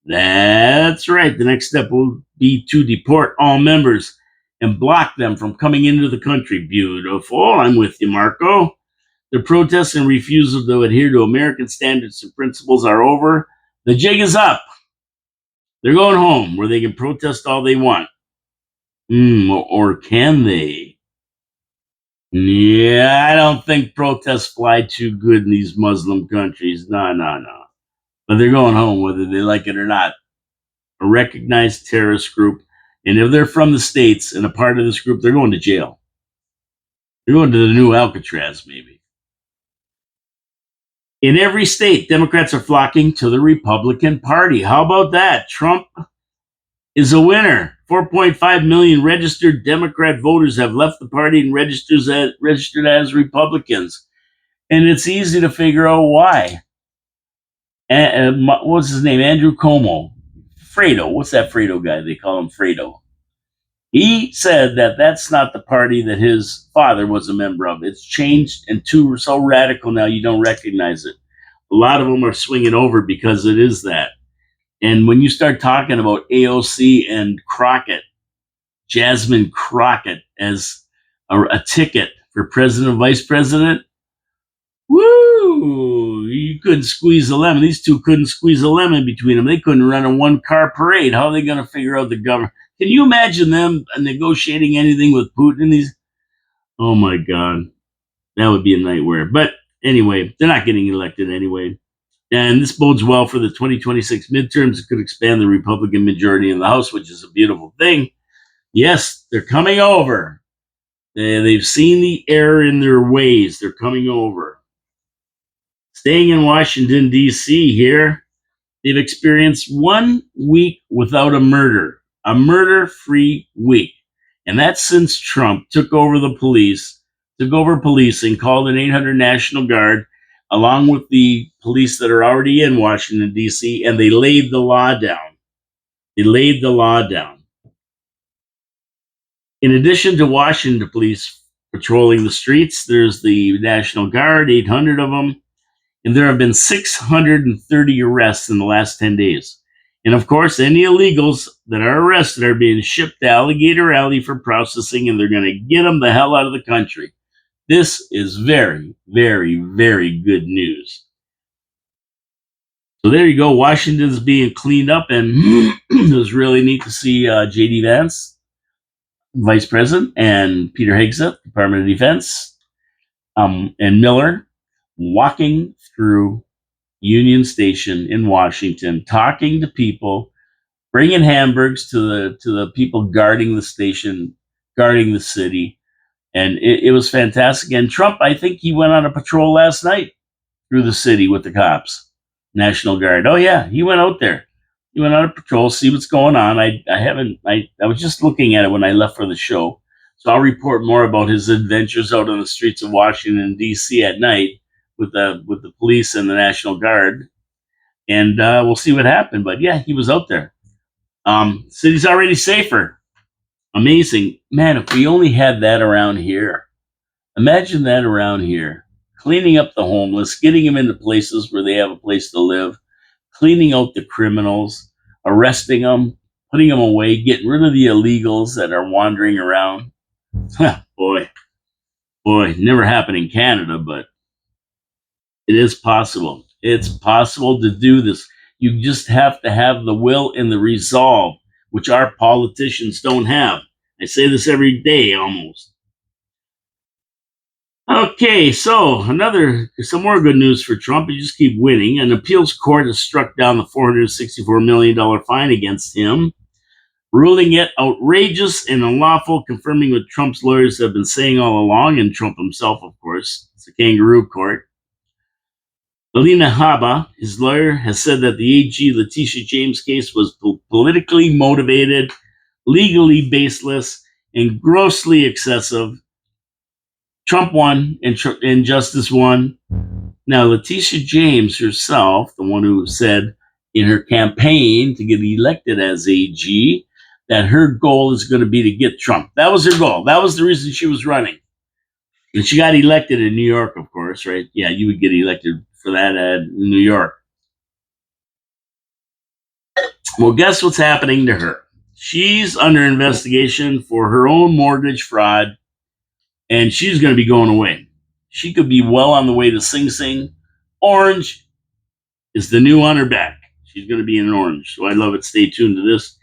S1: That's right. The next step will be to deport all members and block them from coming into the country. Beautiful. I'm with you, Marco. The protests and refusal to adhere to American standards and principles are over. The jig is up. They're going home where they can protest all they want. Or can they? Yeah, I don't think protests fly too good in these Muslim countries. No, no, no. But they're going home whether they like it or not. A recognized terrorist group. And if they're from the States and a part of this group, they're going to jail. They're going to the new Alcatraz, maybe. In every state, Democrats are flocking to the Republican Party. How about that? Trump is a winner. 4.5 million registered Democrat voters have left the party and registered as Republicans. And it's easy to figure out why. What's his name? Andrew Cuomo. Fredo. What's that Fredo guy? They call him Fredo. He said that that's not the party that his father was a member of. It's changed and so radical now you don't recognize it. A lot of them are swinging over because it is that. And when you start talking about AOC and Crockett, Jasmine Crockett as a ticket for president, vice president, woo! You couldn't squeeze a lemon. These two couldn't squeeze a lemon between them. They couldn't run a one-car parade. How are they going to figure out the government? Can you imagine them negotiating anything with Putin? These, oh my God, that would be a nightmare. But anyway, they're not getting elected anyway. And this bodes well for the 2026 midterms. It could expand the Republican majority in the House, which is a beautiful thing. Yes, they're coming over. They've seen the error in their ways. They're coming over. Staying in Washington, D.C. here, they've experienced 1 week without a murder free week. And that's since Trump took over policing, called an 800 National Guard, along with the police that are already in Washington, D.C., and they laid the law down. They laid the law down. In addition to Washington police patrolling the streets, there's the National Guard, 800 of them, and there have been 630 arrests in the last 10 days. And of course, any illegals that are arrested are being shipped to Alligator Alley for processing, and they're going to get them the hell out of the country. This is very, very, very good news. So there you go. Washington's being cleaned up, and it was really neat to see J.D. Vance, Vice President, and Peter Hegseth, Department of Defense, and Miller walking through Union Station in Washington, talking to people, bringing hamburgers to the people guarding the station, guarding the city, and it was fantastic. And Trump, I think he went on a patrol last night through the city with the cops, National Guard. Oh yeah, he went out there. He went on a patrol, see what's going on. I was just looking at it when I left for the show, so I'll report more about his adventures out on the streets of Washington D.C. at night with the police and the National Guard, and we'll see what happened. But yeah, he was out there. City's already safer. Amazing, man. If we only had that around here, imagine that around here. Cleaning up the homeless, getting them into places where they have a place to live, cleaning out the criminals, arresting them, putting them away, getting rid of the illegals that are wandering around. boy, never happened in Canada, but it is possible. It's possible to do this. You just have to have the will and the resolve, which our politicians don't have. I say this every day almost. Okay, so some more good news for Trump. He just keep winning. An appeals court has struck down the $464 million fine against him, ruling it outrageous and unlawful, confirming what Trump's lawyers have been saying all along, and Trump himself, of course. It's a kangaroo court. Alina Habba, his lawyer, has said that the AG Letitia James case was politically motivated, legally baseless, and grossly excessive. Trump won and justice won. Now, Letitia James herself, the one who said in her campaign to get elected as AG, that her goal is going to be to get Trump. That was her goal. That was the reason she was running. And she got elected in New York, of course, right? Yeah, you would get elected for that in New York. Well, guess what's happening to her? She's under investigation for her own mortgage fraud, and she's going to be going away. She could be well on the way to Sing Sing. Orange is the new on her back. She's going to be in orange. So I love it. Stay tuned to this.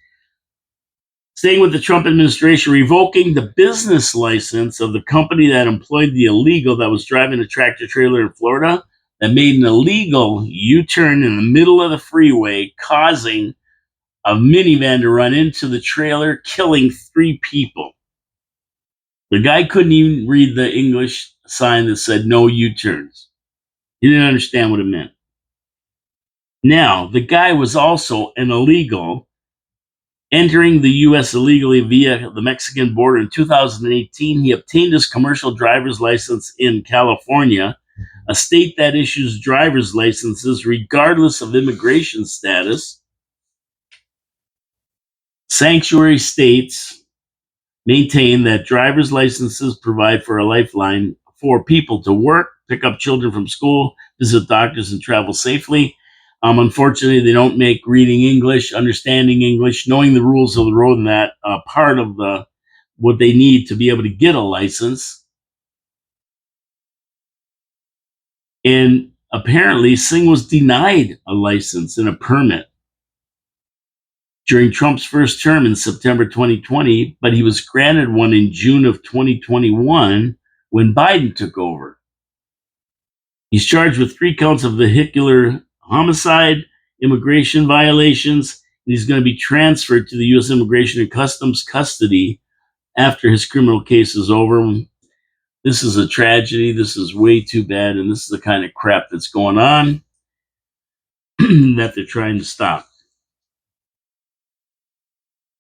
S1: Staying with the Trump administration, revoking the business license of the company that employed the illegal that was driving a tractor trailer in Florida that made an illegal U-turn in the middle of the freeway, causing a minivan to run into the trailer, killing 3 people. The guy couldn't even read the English sign that said no U-turns. He didn't understand what it meant. Now, the guy was also an illegal, entering the U.S. illegally via the Mexican border in 2018. He obtained his commercial driver's license in California, a state that issues driver's licenses regardless of immigration status. Sanctuary states maintain that driver's licenses provide for a lifeline for people to work, pick up children from school, visit doctors, and travel safely. Unfortunately, they don't make reading English, understanding English, knowing the rules of the road, and that part of what they need to be able to get a license. And apparently, Singh was denied a license and a permit during Trump's first term in September 2020, but he was granted one in June of 2021 when Biden took over. He's charged with 3 counts of vehicular homicide, immigration violations, and he's going to be transferred to the U.S. Immigration and Customs custody after his criminal case is over. This is a tragedy. This is way too bad. And this is the kind of crap that's going on that they're trying to stop.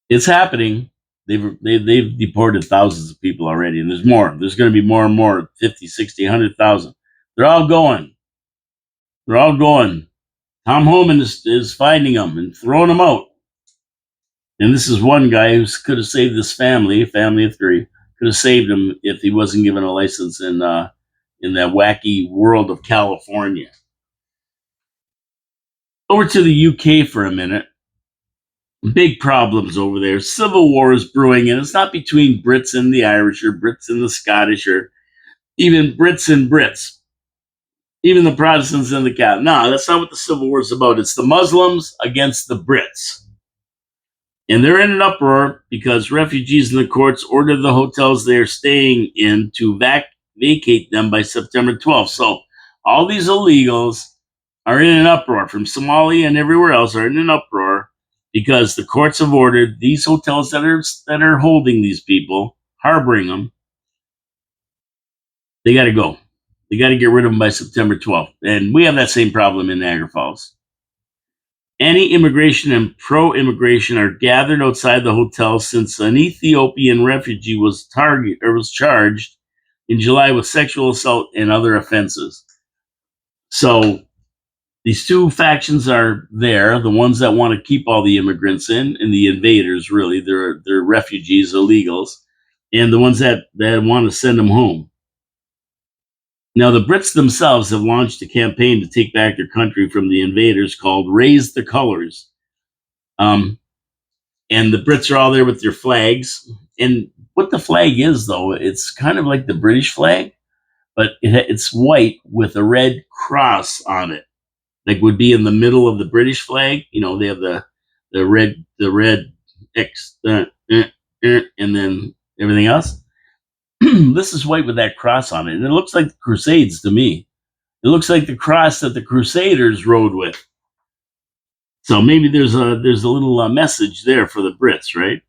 S1: It's happening. They've deported thousands of people already, and there's more. There's going to be more and more, 50, 60, 100,000. They're all going. They're all going. Tom Homan is finding them and throwing them out. And this is one guy who could have saved this family, a family of three, could have saved him if he wasn't given a license in that wacky world of California. Over to the UK for a minute. Big problems over there. Civil war is brewing, and it's not between Brits and the Irish or Brits and the Scottish or even Brits and Brits, even the Protestants and the Catholics. No, that's not what the Civil War is about. It's the Muslims against the Brits. And they're in an uproar because refugees in the courts ordered the hotels they're staying in to vacate them by September 12th. So all these illegals are in an uproar from Somalia and everywhere else are in an uproar because the courts have ordered these hotels that are holding these people, harboring them, they got to go. They got to get rid of them by September 12th. And we have that same problem in Niagara Falls. Anti-immigration and pro-immigration are gathered outside the hotel since an Ethiopian refugee was charged in July with sexual assault and other offenses. So these two factions are there, the ones that want to keep all the immigrants in, and the invaders, really, they're refugees, illegals, and the ones that want to send them home. Now, the Brits themselves have launched a campaign to take back their country from the invaders called Raise the Colors. And the Brits are all there with their flags. And what the flag is, though, it's kind of like the British flag, but it's white with a red cross on it. Like would be in the middle of the British flag. You know, they have the red X, and then everything else. This is white with that cross on it, and it looks like the Crusades to me. It looks like the cross that the Crusaders rode with. So maybe there's a little message there for the Brits, right?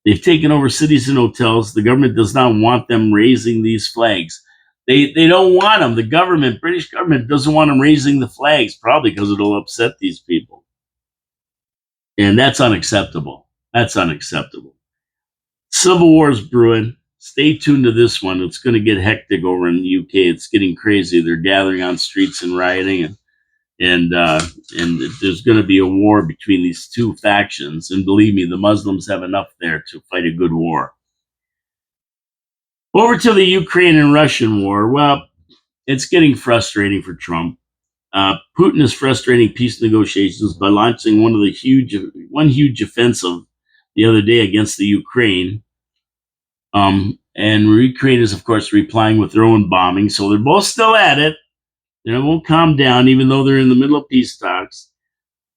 S1: They've taken over cities and hotels. The government does not want them raising these flags. They don't want them. The British government doesn't want them raising the flags, probably because it'll upset these people. And that's unacceptable. That's unacceptable. Civil war is brewing. Stay tuned to this one. It's going to get hectic over in the UK. It's getting crazy. They're gathering on streets and rioting, and there's going to be a war between these two factions. And believe me, the Muslims have enough there to fight a good war. Over to the Ukraine and Russian war. Well, it's getting frustrating for Trump. Putin is frustrating peace negotiations by launching one huge offensive the other day against the Ukraine. And Ukraine is, of course, replying with their own bombing. So they're both still at it. They won't calm down, even though they're in the middle of peace talks.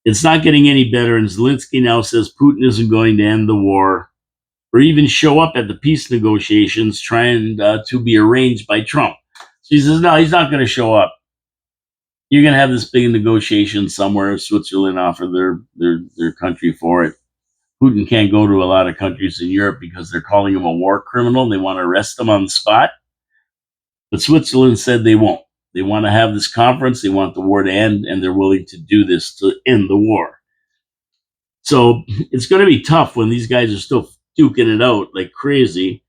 S1: It's not getting any better. And Zelensky now says Putin isn't going to end the war or even show up at the peace negotiations trying to be arranged by Trump. So he says, no, he's not going to show up. You're going to have this big negotiation somewhere. Switzerland offered their country for it. Putin can't go to a lot of countries in Europe because they're calling him a war criminal. And they want to arrest him on the spot. But Switzerland said they won't. They want to have this conference. They want the war to end, and they're willing to do this to end the war. So it's going to be tough when these guys are still duking it out like crazy.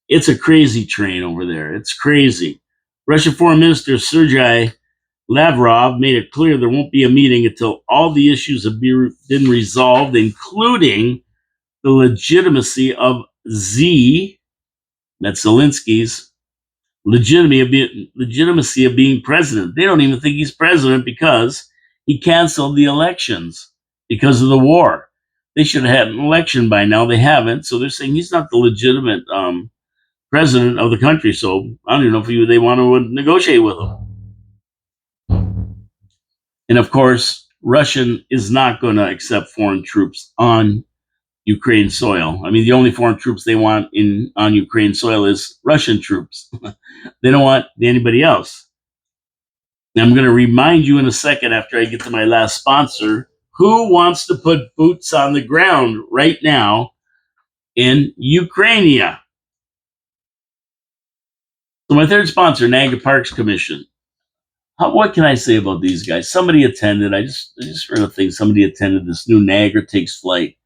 S1: It's a crazy train over there. It's crazy. Russian Foreign Minister Sergei Lavrov made it clear there won't be a meeting until all the issues have been resolved, including the legitimacy of that's Zelensky's, legitimacy of being president. They don't even think he's president because he canceled the elections because of the war. They should have had an election by now. They haven't. So they're saying he's not the legitimate president of the country. So I don't even know if they want to negotiate with him. And of course, Russia is not going to accept foreign troops on Ukraine soil. I mean, the only foreign troops they want on Ukraine soil is Russian troops. They don't want anybody else. Now, I'm going to remind you in a second after I get to my last sponsor, who wants to put boots on the ground right now in Ukraine. So my third sponsor, Niagara Parks Commission. What can I say about these guys? Somebody attended. I just read a thing. Somebody attended this new Niagara Takes Flight,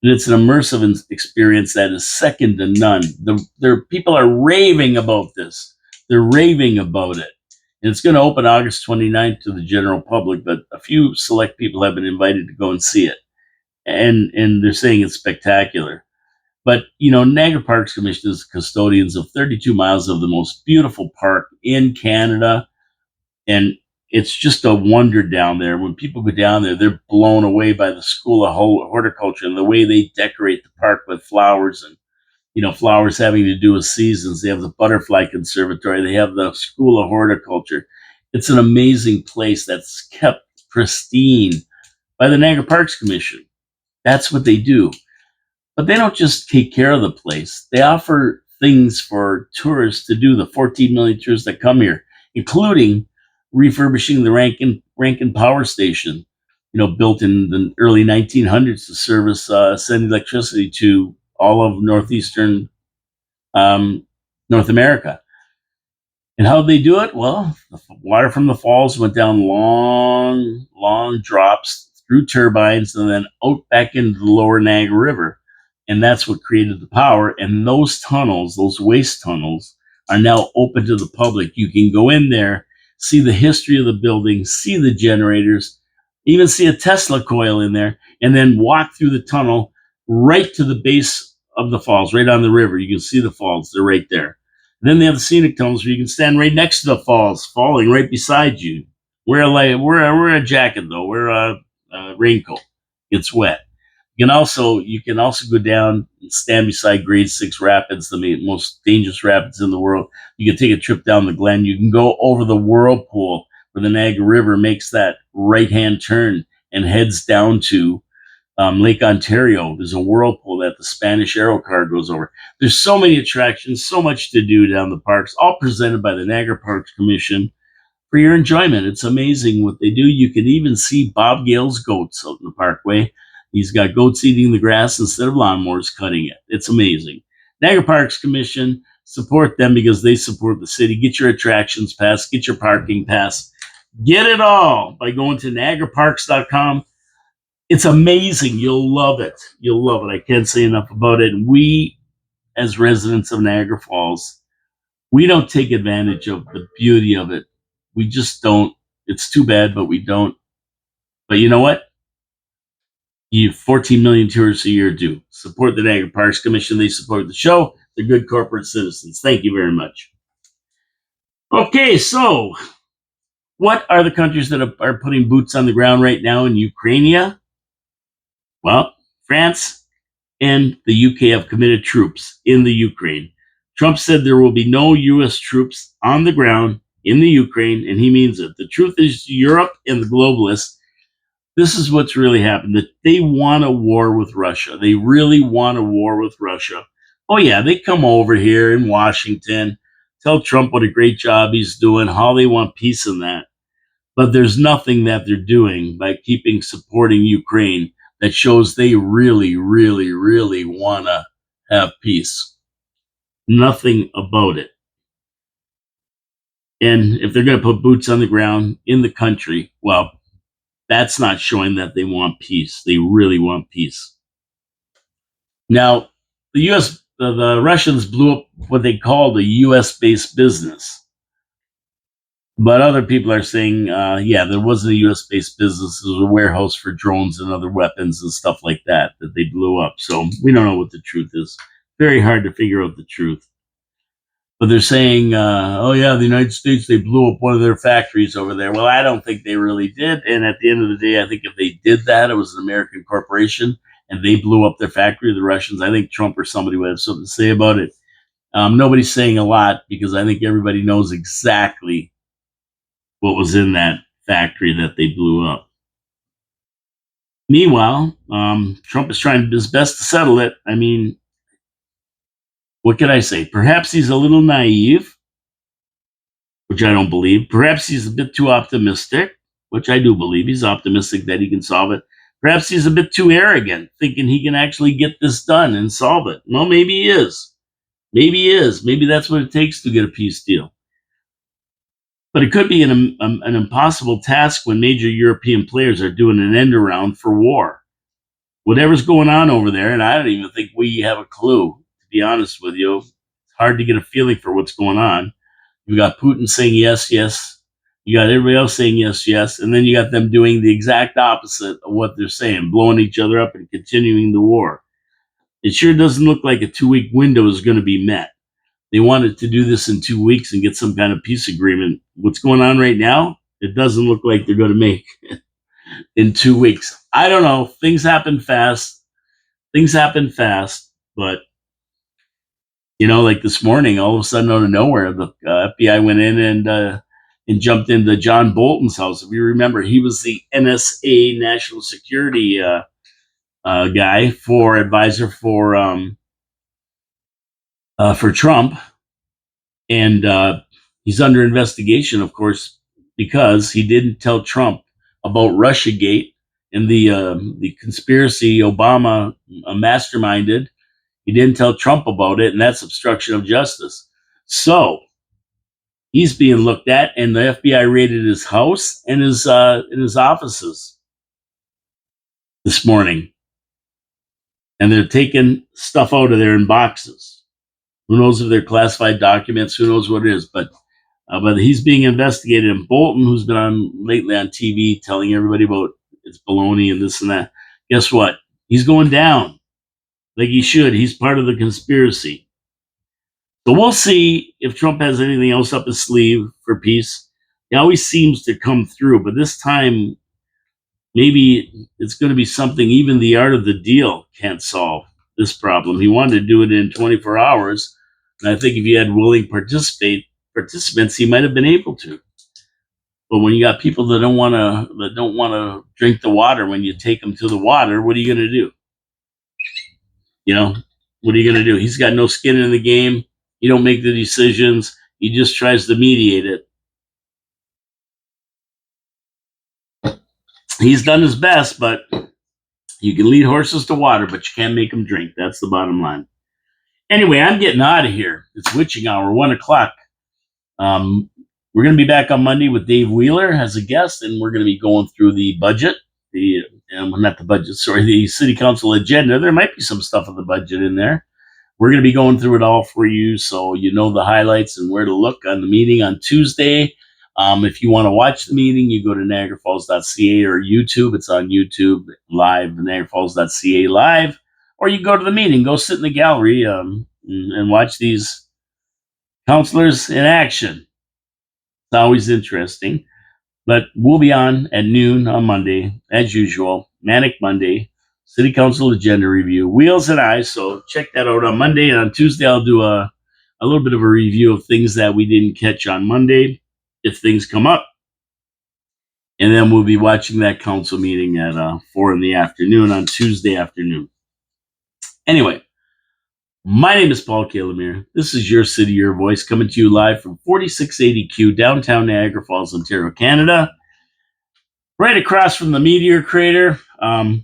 S1: and it's an immersive experience that is second to none. Their people are raving about this. They're raving about it. And it's going to open August 29th to the general public, but a few select people have been invited to go and see it. And they're saying it's spectacular. But, Niagara Parks Commission is custodians of 32 miles of the most beautiful park in Canada. And it's just a wonder down there. When people go down there, they're blown away by the School of Horticulture and the way they decorate the park with flowers and, flowers having to do with seasons. They have the Butterfly Conservatory. They have the School of Horticulture. It's an amazing place that's kept pristine by the Niagara Parks Commission. That's what they do. But they don't just take care of the place. They offer things for tourists to do, the 14 million tourists that come here, including refurbishing the Rankin Power Station, built in the early 1900s to service, send electricity to all of northeastern North America. And how did they do it? Well, the water from the falls went down long, long drops through turbines and then out back into the lower Niagara River. And that's what created the power. And those tunnels, those waste tunnels, are now open to the public. You can go in there, see the history of the building, see the generators, even see a Tesla coil in there, and then walk through the tunnel right to the base of the falls, right on the river. You can see the falls. They're right there. And then they have the scenic tunnels where you can stand right next to the falls, falling right beside you. Wear a jacket though. Wear a raincoat. It's wet. You can also go down and stand beside Grade 6 rapids, the most dangerous rapids in the world. You can take a trip down the Glen. You can go over the whirlpool where the Niagara River makes that right-hand turn and heads down to Lake Ontario. There's a whirlpool that the Spanish Aero car goes over. There's so many attractions, so much to do down the parks, all presented by the Niagara Parks Commission for your enjoyment. It's amazing what they do. You can even see Bob Gale's goats out in the parkway. He's got goats eating the grass instead of lawnmowers cutting it. It's amazing. Niagara Parks Commission, support them because they support the city. Get your attractions pass, get your parking pass. Get it all by going to niagaraparks.com. It's amazing. You'll love it. You'll love it. I can't say enough about it. We, as residents of Niagara Falls, we don't take advantage of the beauty of it. We just don't. It's too bad, but we don't. But you know what? You 14 million tourists a year do. Support the Niagara Parks Commission. They support the show. They're good corporate citizens. Thank you very much. Okay, so what are the countries that are putting boots on the ground right now in Ukraine? Well, France and the UK have committed troops in the Ukraine. Trump said there will be no U.S. troops on the ground in the Ukraine, and he means it. The truth is, Europe and the globalists, this is what's really happened, that they want a war with Russia. They really want a war with Russia. Oh, yeah, they come over here in Washington, tell Trump what a great job he's doing, how they want peace in that. But there's nothing that they're doing by supporting Ukraine that shows they really, really, really want to have peace. Nothing about it. And if they're going to put boots on the ground in the country, well, that's not showing that they want peace. They really want peace. Now, the Russians blew up what they called a U.S.-based business. But other people are saying, there wasn't a U.S.-based business. It was a warehouse for drones and other weapons and stuff like that they blew up. So we don't know what the truth is. Very hard to figure out the truth. But they're saying, the United States, they blew up one of their factories over there. Well, I don't think they really did. And at the end of the day, I think if they did that, it was an American corporation and they blew up their factory, the Russians. I think Trump or somebody would have something to say about it. Nobody's saying a lot because I think everybody knows exactly what was in that factory that they blew up. Meanwhile, Trump is trying his best to settle it. I mean, what can I say? Perhaps he's a little naive, which I don't believe. Perhaps he's a bit too optimistic, which I do believe. He's optimistic that he can solve it. Perhaps he's a bit too arrogant, thinking he can actually get this done and solve it. Well, maybe he is. Maybe he is. Maybe that's what it takes to get a peace deal. But it could be an impossible task when major European players are doing an end around for war. Whatever's going on over there, and I don't even think we have a clue, to be honest with you. It's hard to get a feeling for what's going on. You got Putin saying yes, yes. You got everybody else saying yes, yes. And then you got them doing the exact opposite of what they're saying, blowing each other up and continuing the war. It sure doesn't look like a 2 week window is going to be met. They wanted to do this in 2 weeks and get some kind of peace agreement. What's going on right now? It doesn't look like they're going to make in 2 weeks. I don't know. Things happen fast. Things happen fast, but like this morning, all of a sudden out of nowhere, the FBI went in and jumped into John Bolton's house. If you remember, he was the NSA national security guy for advisor for Trump, and he's under investigation, of course, because he didn't tell Trump about RussiaGate and the conspiracy Obama masterminded. He didn't tell Trump about it, and that's obstruction of justice. So he's being looked at, and the FBI raided his house and his in his offices this morning, and they're taking stuff out of there in boxes. Who knows if they're classified documents? Who knows what it is? But he's being investigated. And Bolton, who's been on lately on TV telling everybody about it's baloney and this and that, guess what? He's going down like he should. He's part of the conspiracy. So we'll see if Trump has anything else up his sleeve for peace. He always seems to come through, but this time maybe it's going to be something even the art of the deal can't solve this problem. He wanted to do it in 24 hours, and I think if he had willing participants, he might have been able to. But when you got people that don't want to drink the water when you take them to the water, what are you going to do? What are you going to do? He's got no skin in the game. He don't make the decisions. He just tries to mediate it. He's done his best, but you can lead horses to water, but you can't make them drink. That's the bottom line. Anyway, I'm getting out of here. It's witching hour, 1:00. We're going to be back on Monday with Dave Wheeler as a guest, and we're going to be going through the budget, the city council agenda. There might be some stuff of the budget in there. We're going to be going through it all for you, so you know the highlights and where to look on the meeting on Tuesday. If you want to watch the meeting, you go to NiagaraFalls.ca or YouTube. It's on YouTube live, NiagaraFalls.ca live. Or you go to the meeting, go sit in the gallery and watch these counselors in action. It's always interesting. But we'll be on at noon on Monday, as usual. Manic Monday, City Council Agenda Review, Wheels and Eyes. So check that out on Monday. And on Tuesday, I'll do a little bit of a review of things that we didn't catch on Monday, if things come up. And then we'll be watching that council meeting at 4 in the afternoon on Tuesday afternoon. Anyway, my name is Paul Calamere. This is Your City, Your Voice, coming to you live from 4680Q, downtown Niagara Falls, Ontario, Canada. Right across from the meteor crater.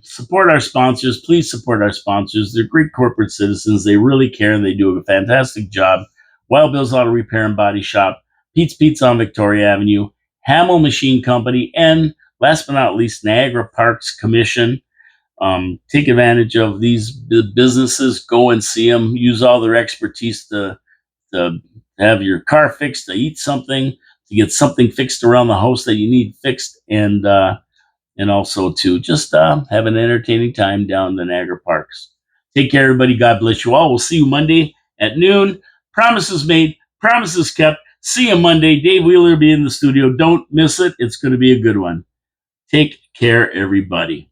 S1: Support our sponsors. Please support our sponsors. They're great corporate citizens. They really care, and they do a fantastic job. Wild Bill's Auto Repair and Body Shop, Pete's Pizza on Victoria Avenue, Hamel Machine Company, and last but not least, Niagara Parks Commission. Take advantage of these businesses. Go and see them. Use all their expertise to have your car fixed, to eat something, to get something fixed around the house that you need fixed, and also to just have an entertaining time down in the Niagara Parks. Take care, everybody. God bless you all. We'll see you Monday at noon. Promises made, promises kept. See you Monday. Dave Wheeler will be in the studio. Don't miss it. It's going to be a good one. Take care, everybody.